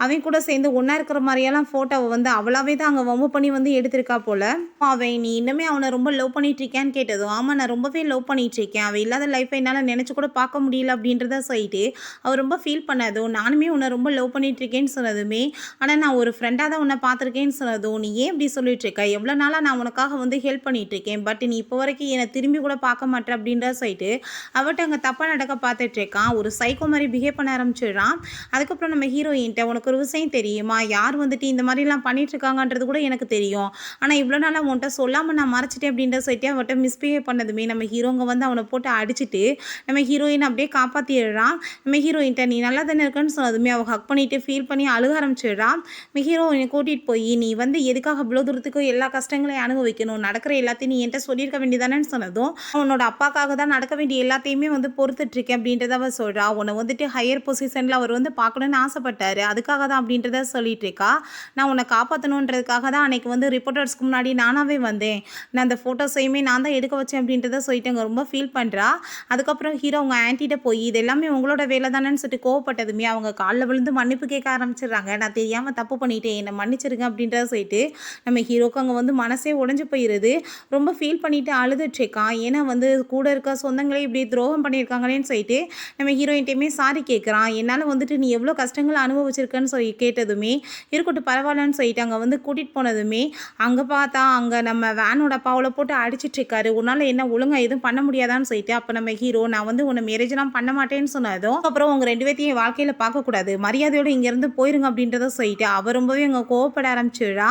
அவன் கூட சேர்ந்து ஒன்றா இருக்கிற மாதிரியெல்லாம் ஃபோட்டோவை வந்து அவளாவே தான் அங்கே வம்பு பண்ணி வந்து எடுத்திருக்கா போல. அவன் நீ இன்னுமே அவனை ரொம்ப லவ் பண்ணிட்டு இருக்கியான்னு கேட்டதும், ஆமாம் நான் ரொம்பவே லவ் பண்ணிட்டு இருக்கேன், அவன் இல்லாத லைஃப்பை என்னால் நினச்சி கூட பார்க்க முடியல அப்படின்றத சொல்லிட்டு அவர் ரொம்ப ஃபீல் பண்ணதும், நானுமே உன்னை ரொம்ப லவ் பண்ணிட்டு இருக்கேன்னு சொன்னதுமே, ஆனால் நான் ஒரு ஃப்ரெண்டாக தான் உன்னை பார்த்துருக்கேன்னு சொன்னதும், நீ ஏன் இப்படி சொல்லிட்டு இருக்க, எவ்வளோ நாளாக நான் உனக்காக வந்து ஹெல்ப் பண்ணிட்டு இருக்கேன், பட் நீ இப்போ வரைக்கும் என்னை திரும்பி கூட பார்க்க மாட்டேன் அப்படின்றத சொல்லிட்டு அவர்கிட்ட அங்கே தப்பாக நடக்க பார்த்துட்டு இருக்கான். ஒரு சைக்கோ மாதிரி பிஹேவ் பண்ண ஆரம்பிச்சிடுறான். அதுக்கப்புறம் நம்ம ஹீரோயின்ட்ட உனக்கு ஒரு விஷயம் தெரியுமா, யார் வந்துட்டு இந்த மாதிரிலாம் பண்ணிட்டு இருக்காங்கன்றது கூட எனக்கு தெரியும், ஆனால் இவ்வளோ நாளாக உன்கிட்ட சொல்லாமல் நான் மறைச்சிட்டேன் அப்படின்ற சொல்லிட்டு அவன்கிட்ட மிஸ்பிஹேவ் பண்ணதுமே நம்ம ஹீரோங்க வந்து அவனை போட்டு அடிச்சுட்டு நம்ம ஹீரோயின் அப்படியே காப்பாற்றிடுறான். நம்ம ஹீரோயின்ட்ட நீ நல்லா தானே இருக்குன்னு சொன்னதுமே அவள் ஹக் பண்ணிட்டு ஃபீல் பண்ணி அழுக ஆரம்பிச்சிடுறான். நம்ம ஹீரோயினை கூட்டிகிட்டு போய் நீ வந்து எதுக்காக இவ்வளோ தூரத்துக்கு எல்லா கஷ்டங்களையும் அனுபவிக்கணும், நடக்கிற எல்லாத்தையும் நீ என்கிட்ட சொல்லியிருக்க வேண்டியதானேன்னு சொன்னதும், உன்னோட அப்பாக்காக தான் நடக்க வேண்டிய எல்லாத்தையுமே வந்து பொறுத்துட்ருக்கேன் அப்படின்றத அவள் சொல்கிறா. உன்னை வந்துட்டு ஹையர் பொசிஷனில் அவர் வந்து பார்க்கணுன்னு ஆசைப்பட்டார், அதுக்காக தான் அப்படின்றத சொல்லிட்டு இருக்கா. நான் உன்னை காப்பாற்றணுன்றதுக்காக தான் அன்னைக்கு வந்து ரிப்போர்ட்டர்ஸ்க்கு முன்னாடி நானாகவே வந்தேன், நான் அந்த ஃபோட்டோஸையுமே நான் தான் எடுக்க வச்சேன் அப்படின்றத சொல்லிட்டு அங்கே ரொம்ப ஃபீல் பண்ணுறா. அதுக்கப்புறம் ஹீரோ அவங்க ஆன்ட்டிகிட்ட போய் இது எல்லாமே உங்களோட வேலை தானேன்னு சொல்லிட்டு கோவப்பட்டதுமே அவங்க காலில் விழுந்து மன்னிப்பு கேட்க ஆரம்பிச்சிடுறாங்க. நான் தெரியாமல் தப்பு பண்ணிட்டேன், என்னை மன்னிச்சிருங்க அப்படின்றத சொல்லிட்டு நம்ம ஹீரோக்கு அங்கே வந்து மனசே உடஞ்சி போயிடுது. ரொம்ப ஃபீல் பண்ணிட்டு அழுதுட்ருக்கான். ஏன்னா வந்து கூட இருக்க சொந்தங்களே இப்படி துரோகம் பண்ணியிருக்காங்களேன்னு சொல்லிட்டு நம்ம ஹீரோயின்ட்டையுமே சாரி கேட்குறான். என்னால் வந்துட்டு நீ எவ்வளோ கஷ்டங்களை அனுபவிச்சிருக்கேன்னு சொல்லி கேட்டதுமே இருக்கட்டும் பரவாயில்லன்னு சொல்லிட்டு அங்கே வந்து கூட்டிகிட்டு போனதுமே அங்கே பார்த்தா அங்கே நம்ம வேனோட அப்பாவில் போட்டு அடிச்சிட்ருக்காரு. உன்னால் என்ன ஒழுங்காக எதுவும் பண்ண முடியாதான்னு சொல்லிட்டு அப்போ நம்ம ஹீரோ நான் வந்து உன்னை மேரேஜ்லாம் பண்ண மாட்டேன்னு சொன்னதும் அப்புறம் உங்கள் 2 பேர்த்தையும் வாழ்க்கையில் பார்க்கக்கூடாது, மரியாதையோடு இங்கேருந்து போயிருங்க அப்படின்றத சொல்லிட்டு அவர் ரொம்பவே அங்கே கோவப்பட ஆரம்பிச்சிடுறா.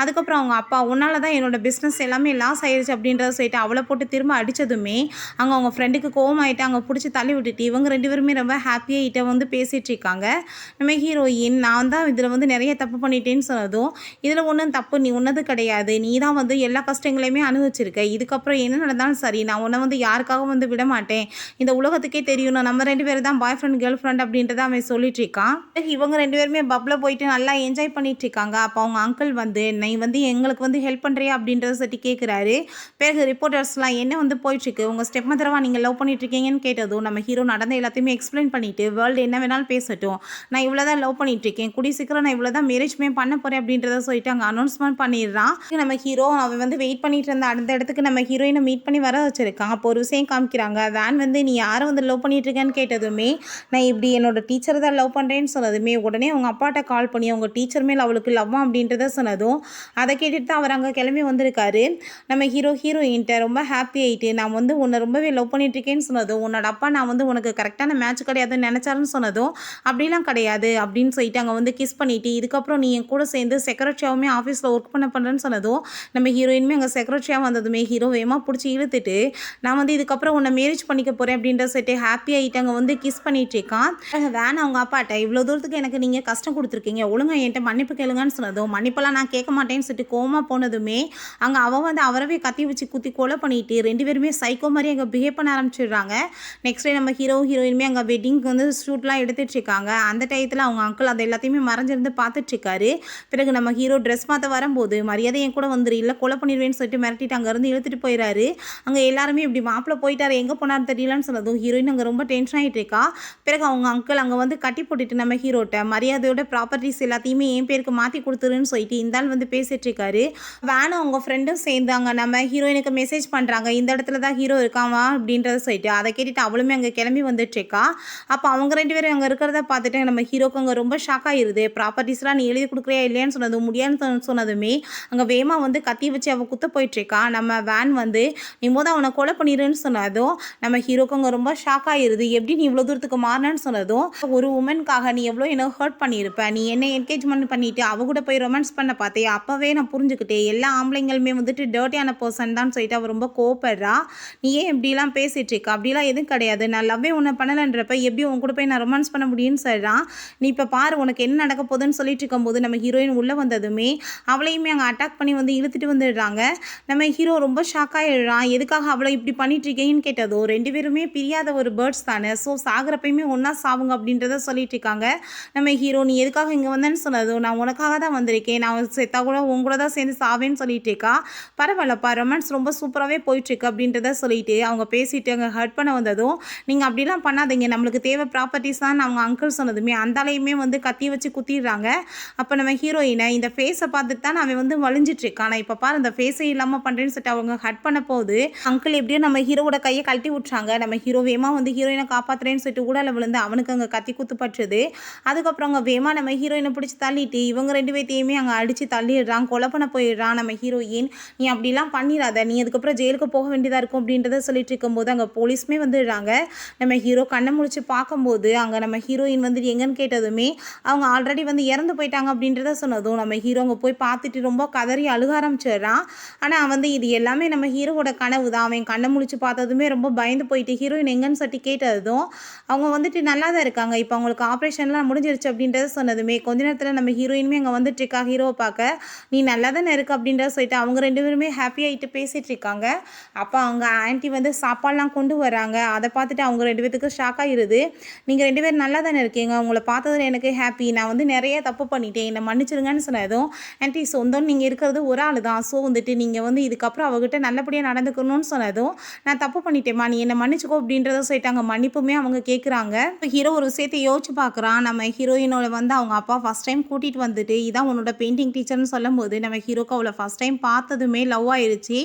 அதுக்கப்புறம் அவங்க அப்பா உன்னால தான் என்னோட பிஸ்னஸ் எல்லாமே லாஸ் ஆயிடுச்சு அப்படின்றத சொல்லிட்டு அவளை போட்டு திரும்ப அடித்ததுமே அங்கே அவங்க ஃப்ரெண்டுக்கு கோவமாயிட்டு அங்கே பிடிச்சி தள்ளி விட்டுட்டு இவங்க 2 பேருமே ரொம்ப ஹாப்பியாக கிட்ட வந்து பேசிகிட்டு இருக்காங்க. நம்ம ஹீரோயின் நான் தான் இதில் வந்து நிறைய தப்பு பண்ணிட்டேன்னு சொன்னதும், இதில் ஒன்றும் தப்பு நீ ஒன்றது கிடையாது, நீ தான் வந்து எல்லா கஷ்டங்களையுமே அனுபவிச்சிருக்க, இதுக்கப்புறம் என்ன நடந்தாலும் சரி நான் உன்னை வந்து யாருக்காகவும் வந்து விட மாட்டேன், இந்த உலகத்துக்கே தெரியும் நம்ம 2 பேரும் தான் பாய் ஃப்ரெண்ட் கேர்ள் ஃப்ரெண்ட் அப்படின்றத அவன் சொல்லிட்டு இருக்கான். இவங்க 2 பேருமே பப்பில் போயிட்டு நல்லா என்ஜாய் பண்ணிட்டு இருக்காங்க. அப்போ அவங்க அங்கிள் வந்து நீ வந்து எங்களுக்கு வந்து ஹெல்ப் பண்ணுறியா அப்படின்றத சொல்லி கேட்குறாரு. பிறகு ரிப்போர்ட்டர்ஸ்லாம் என்ன வந்து போயிட்டுருக்கு, உங்கள் ஸ்டெப் மதரவா நீங்கள் லவ் பண்ணிட்டு இருக்கீங்கன்னு கேட்டதும் நம்ம ஹீரோ நடந்த எல்லாத்தையுமே எக்ஸ்பிளைன் பண்ணிட்டு வேர்ல்டு என்ன வேணாலும் பேசட்டும், நான் இவ்வளோ தான் லவ் பண்ணிட்டு இருக்கேன், கூடிய சீக்கிரம் நான் இவ்வளோ தான் மேரேஜ்மே பண்ண போகிறேன் அப்படின்றத சொல்லிட்டு அங்கே அனௌன்ஸ்மெண்ட் பண்ணிடுறான். நம்ம ஹீரோ அவன் வந்து வெயிட் பண்ணிட்டு இருந்த அந்த இடத்துக்கு நம்ம ஹீரோயினை மீட் பண்ணி வர வச்சிருக்கான். அப்போ ஒரு விஷயம் காமிக்கிறாங்க. வேன் வந்து நீ யாரை வந்து லவ் பண்ணிட்டு இருக்கேன்னு கேட்டதுமே நான் இப்படி என்னோட டீச்சரை தான் லவ் பண்ணுறேன்னு சொன்னதுமே உடனே அவங்க அப்பாட்ட கால் பண்ணி அவங்க டீச்சர் மேல் அவளுக்கு லவ்வா அப்படின்றத சொன்னதும் அதை கேட்டுட்டு தான் அவர் அங்கே கிளம்பி வந்திருக்காரு. நம்ம ஹீரோயின்ட்ட ரொம்ப ஹாப்பி ஆகிட்டு நான் வந்து உன்னை ரொம்பவே லவ் பண்ணிட்டு இருக்கேன்னு சொன்னதும் உன்னோட அப்பா நான் வந்து உனக்கு கரெக்டான மேட்ச் கிடையாதுன்னு நினச்சாருன்னு சொன்னதும் அப்படிலாம் கிடையாது அப்படின்னு சொல்லிட்டு அங்கே வந்து கிஸ் பண்ணிவிட்டு இதுக்கப்புறம் நீ என் கூட சேர்ந்து செக்ரட்டரியாகவுமே ஆஃபீஸில் ஒர்க் பண்ணுறேன்னு சொன்னதும் நம்ம ஹீரோயினுமே அங்கே செக்ரட்டரியாக வந்ததுமே ஹீரோ வேகமாக பிடிச்சி இழுத்துட்டு நான் வந்து இதுக்கப்புறம் உன்னை மேரேஜ் பண்ணிக்க போகிறேன் அப்படின்ற சொல்லிட்டு ஹாப்பி ஆகிட்டு அங்கே வந்து கிஸ் பண்ணிட்டு இருக்கான். வேணா அவங்க அப்பாட்ட இவ்வளோ தூரத்துக்கு எனக்கு நீங்கள் கஷ்டம் கொடுத்துருக்கீங்க, ஒழுங்காக என்கிட்ட மன்னிப்பு கேளுங்கன்னு சொன்னதும் மன்னிப்பெல்லாம் நான் கேட்க மாட்டேன்னு சொல்லிட்டு கோமா போனதுமே அங்கே அவன் வந்து அவரவே கத்தி வச்சு குத்தி கொலை பண்ணிட்டு 2 பேருமே சைக்கோ மாதிரி அங்கே பிஹேவ் பண்ண ஆரம்பிச்சிடுறாங்க. நெக்ஸ்ட் டே நம்ம ஹீரோயினுமே அங்கே வெட்டிங்க்கு வந்து ஷூட்லாம் எடுத்துட்டு இருக்காங்க. அந்த டயத்தில் அவங்க அங்கிள் அதை எல்லாத்தையுமே மறைஞ்சிருந்து பார்த்துட்டு இருக்காரு. பிறகு நம்ம ஹீரோ ட்ரெஸ் மாற்ற வரும்போது மரியாதை என் கூட வந்துரு இல்லை கொலை பண்ணிடுவேன்னு சொல்லிட்டு மிரட்டிட்டு அங்கேருந்து இழுத்துட்டு போயிடாரு. அங்கே எல்லாருமே இப்படி மாப்பிள்ளை போயிட்டாரு எங்கே போனார் தெரியலன்னு சொன்னதும் ஹீரோயின் அங்கே ரொம்ப டென்ஷன் ஆகிட்டு இருக்கா. பிறகு அவங்க அங்கிள் அங்கே வந்து கட்டி போட்டுட்டு நம்ம ஹீரோட்ட மரியாதையோட ப்ராப்பர்ட்டிஸ் எல்லாத்தையுமே என் பேருக்கு மாற்றி கொடுத்துருன்னு சொல்லிட்டு இந்த ஆள் வந்து பேசிட்டு இருக்காரு. வேணும் அவங்க ஃப்ரெண்டும் சேர்ந்து அங்கே நம்ம ஹீரோயினுக்கு மெசேஜ் பண்ணுறாங்க, இந்த இடத்துல தான் ஹீரோ இருக்காமா அப்படின்றத சொல்லிட்டு அதை கேட்டுட்டு அவளுமே அங்கே கிளம்பி வந்துட்டுருக்கா. அப்போ அவங்க 2 பேரும் அங்கே இருக்கிறத பார்த்துட்டு நம்ம ஹீரோக்கு அங்கே ரொம்ப ஷாக் ஆகிடுது. ப்ராப்பர்ட்டிஸ்லாம் நீ எழுதி கொடுக்குறியா இல்லையான்னு சொன்னதும் முடியாதுன்னு சொன்னதுமே அங்கே வேமா வந்து கத்தி வச்சு அவள் குத்த போயிட்டுருக்கா. நம்ம வேன் வந்து நீ மோத அவனை கொலை பண்ணிடுன்னு சொன்னதும் நம்ம ஹீரோக்கு அங்கே ரொம்ப ஷாக் ஆகிடுது. எப்படி நீ இவ்வளோ தூரத்துக்கு மாறினு சொன்னதும் ஒரு உமனுக்காக நீ எவ்வளோ என்ன ஹர்ட் பண்ணியிருப்ப, நீ என்ன என்கேஜ்மெண்ட் பண்ணிவிட்டு அவ கூட போய் ரொமான்ஸ் பண்ண பார்த்தே, அப்போவே நான் புரிஞ்சுக்கிட்டேன் எல்லா ஆம்பளைங்களுமே வந்துட்டு டர்ட்டியான பர்சன் தான் சொல்லிட்டு அவர் ரொம்ப கோவப்படுறா. நீ ஏன் இப்படிலாம் பேசிகிட்டு இருக்கா, அப்படிலாம் எதுவும் கிடையாது, நான் லவ்வே உன்னை பண்ணலைன்றப்ப எப்படி உன் கூட போய் நான் ரொமான்ஸ் பண்ண முடியும்னு சொல்கிறான். நீ இப்போ பாரு உனக்கு என்ன நடக்க போகுதுன்னு சொல்லிட்டு இருக்கும்போது நம்ம ஹீரோயின் உள்ளே வந்ததுமே அவளையுமே அங்கே அட்டாக் பண்ணி வந்து இழுத்துட்டு வந்துடுறாங்க. நம்ம ஹீரோ ரொம்ப ஷாக்காக எழுறான். எதுக்காக அவளை இப்படி பண்ணிட்டு இருக்கேன்னு கேட்டதோ 2 பேருமே பிரியாத ஒரு பேர்ட்ஸ் தானே, ஸோ சாகிறப்பயுமே ஒன்றா சாவுங்க அப்படின்றத சொல்லிட்டு இருக்காங்க. நம்ம ஹீரோ நீ எதுக்காக இங்கே வந்தேன்னு சொன்னதும் நான் உனக்காக தான் வந்திருக்கேன், நான் செத்தா கூட உன் கூட தான் சேர்ந்து சாவேன்னு சொல்லிட்டு இருக்கா. பரவாயில்லப்பா, ரொமான்ஸ் ரொம்ப சூப்பராகவே போயிட்டுருக்கு அப்படின்றத சொல்லிட்டு அவங்க பேசிட்டு அங்கே ஹர்ட் பண்ண வந்ததும், நீங்கள் அப்படிலாம் பண்ணாதீங்க, நம்மளுக்கு தேவை ப்ராப்பர்ட்டிஸ் தான் அவங்க அங்கிள் சொன்னதுமே அந்த ஆளையுமே வந்து கத்தி வச்சு குத்திடுறாங்க. அப்போ நம்ம ஹீரோயினை இந்த ஃபேஸை பார்த்துட்டு தான் அவன் வந்து வலிஞ்சிட்டு இருக்கான். ஆனால் இப்போ பாரு இந்த ஃபேஸே இல்லாமல் பண்ணுறேன்னு சொல்லிட்டு அவங்க ஹட் பண்ண போது அங்கிள் எப்படியும் நம்ம ஹீரோவோட கையை கழட்டி விட்றாங்க. நம்ம ஹீரோ வேமா வந்து ஹீரோயினை காப்பாற்றுறேன்னு சொல்லிட்டு ஊடால விழுந்து அவனுக்கு அங்கே கத்தி குத்து பட்டுது. அதுக்கப்புறம் அங்கே வேமா நம்ம ஹீரோயினை பிடிச்சி தள்ளிட்டு இவங்க 2 பேர்த்தையுமே அங்கே அடித்து தள்ளிடுறான், கொலை பண்ண போயிடுறான். நம்ம ஹீரோயின் நீ அப்படிலாம் பண்ணிடாத, நீ அதுக்கப்புறம் ஜெயிலுக்கு போக வேண்டியதாக இருக்கும் அப்படின்றத சொல்லிட்டு இருக்கும்போது அங்கே போலீஸுமே வந்துடுறாங்க. நம்ம ஹீரோ கண்ணை முழிச்சு பார்க்கும்போது அங்கே நம்ம ஹீரோயின் வந்து எங்கன்னு கேட்டதுமே அவங்க ஆல்ரெடி வந்து இறந்து போயிட்டாங்க அப்படின்றத சொன்னதும் நம்ம ஹீரோ அங்கே போய் பார்த்துட்டு ரொம்ப கதறி அழுக ஆரம்பிச்சிடுறான். ஆனால் வந்து இது எல்லாமே நம்ம ஹீரோவோட கனவு தான். அவன் கண்ணை முழிச்சு பார்த்ததுமே ரொம்ப பயந்து போயிட்டு ஹீரோயின் எங்கன்னு சொல்லி கேட்டதும் அவங்க வந்துட்டு நல்லா தான் இருக்காங்க, இப்போ அவங்களுக்கு ஆப்ரேஷன்லாம் முடிஞ்சிருச்சு அப்படின்றத சொன்னதுமே கொஞ்ச நேரத்தில் நம்ம ஹீரோயினுமே அங்கே வந்துட்டு இருக்கா ஹீரோவை பார்க்க. நீ நல்லா தானே இருக்கு அப்படின்றத சொல்லிட்டு அவங்க 2 பேருமே ஹாப்பியாகிட்டு பேசிகிட்டு இருக்காங்க. அப்போ அவங்க ஆன்ட்டி வந்து சாப்பாடுலாம் கொண்டு வராங்க. அதை பார்த்துட்டு அவங்க 2 பேத்துக்கு ஷாக் ஆகிடுது. நீங்கள் 2 பேரும் நல்லா தானே இருக்கீங்க, உங்களை பார்த்ததில் எனக்கு ஹாப்பி, நான் வந்து நிறைய தப்பு பண்ணிட்டேன், என்னை மன்னிச்சிருங்கன்னு சொன்னதும் ஆன்ட்டி சொந்தம் நீங்கள் இருக்கிறது ஒரு ஆள் தான், ஸோ வந்துட்டு நீங்கள் வந்து இதுக்கப்புறம் அவகிட்ட நல்லபடியாக நடந்துக்கணும்னு சொன்னதும் நான் தப்பு பண்ணிட்டேம்மா, நீ என்னை மன்னிச்சுக்கோ அப்படின்றத சொல்லிட்டாங்க. மன்னிப்புமே அவங்க கேட்குறாங்க. ஹீரோ ஒரு விஷயத்தை யோசிச்சு பார்க்குறான். நம்ம ஹீரோயினோட வந்து அவங்க அப்பா ஃபஸ்ட் டைம் கூட்டிகிட்டு வந்துட்டு இதான் உன்னோட பெயிண்டிங் டீச்சர்னு சொல்லும் போது நம்ம ஹீரோக்கு அவளை ஃபஸ்ட் டைம் பார்த்ததுமே லவ் ஆயிடுச்சு.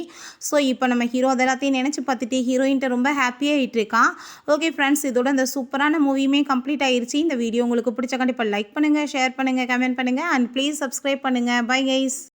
ஸோ இப்போ நம்ம ஹீரோ அதெல்லாத்தையும் நினச்சி பார்த்துட்டு ஹீரோயின்ட்ட ரொம்ப ஹாப்பியாகிட்டு இருக்கான். ஓகே ஃப்ரெண்ட்ஸ், இதோட இந்த சூப்பரான மூவியுமே கம்ப்ளீட் ஆயிடுச்சு. இந்த வீடியோ உங்களுக்கு பிடிச்ச கண்டிப்பாக லைக் பண்ணுங்கள், ஷேர் பண்ணுங்கள், கமெண்ட் பண்ணுங்கள் அண்ட் ப்ளீஸ் சப்ஸ்கிரைப் பண்ணுங்கள். Bye guys.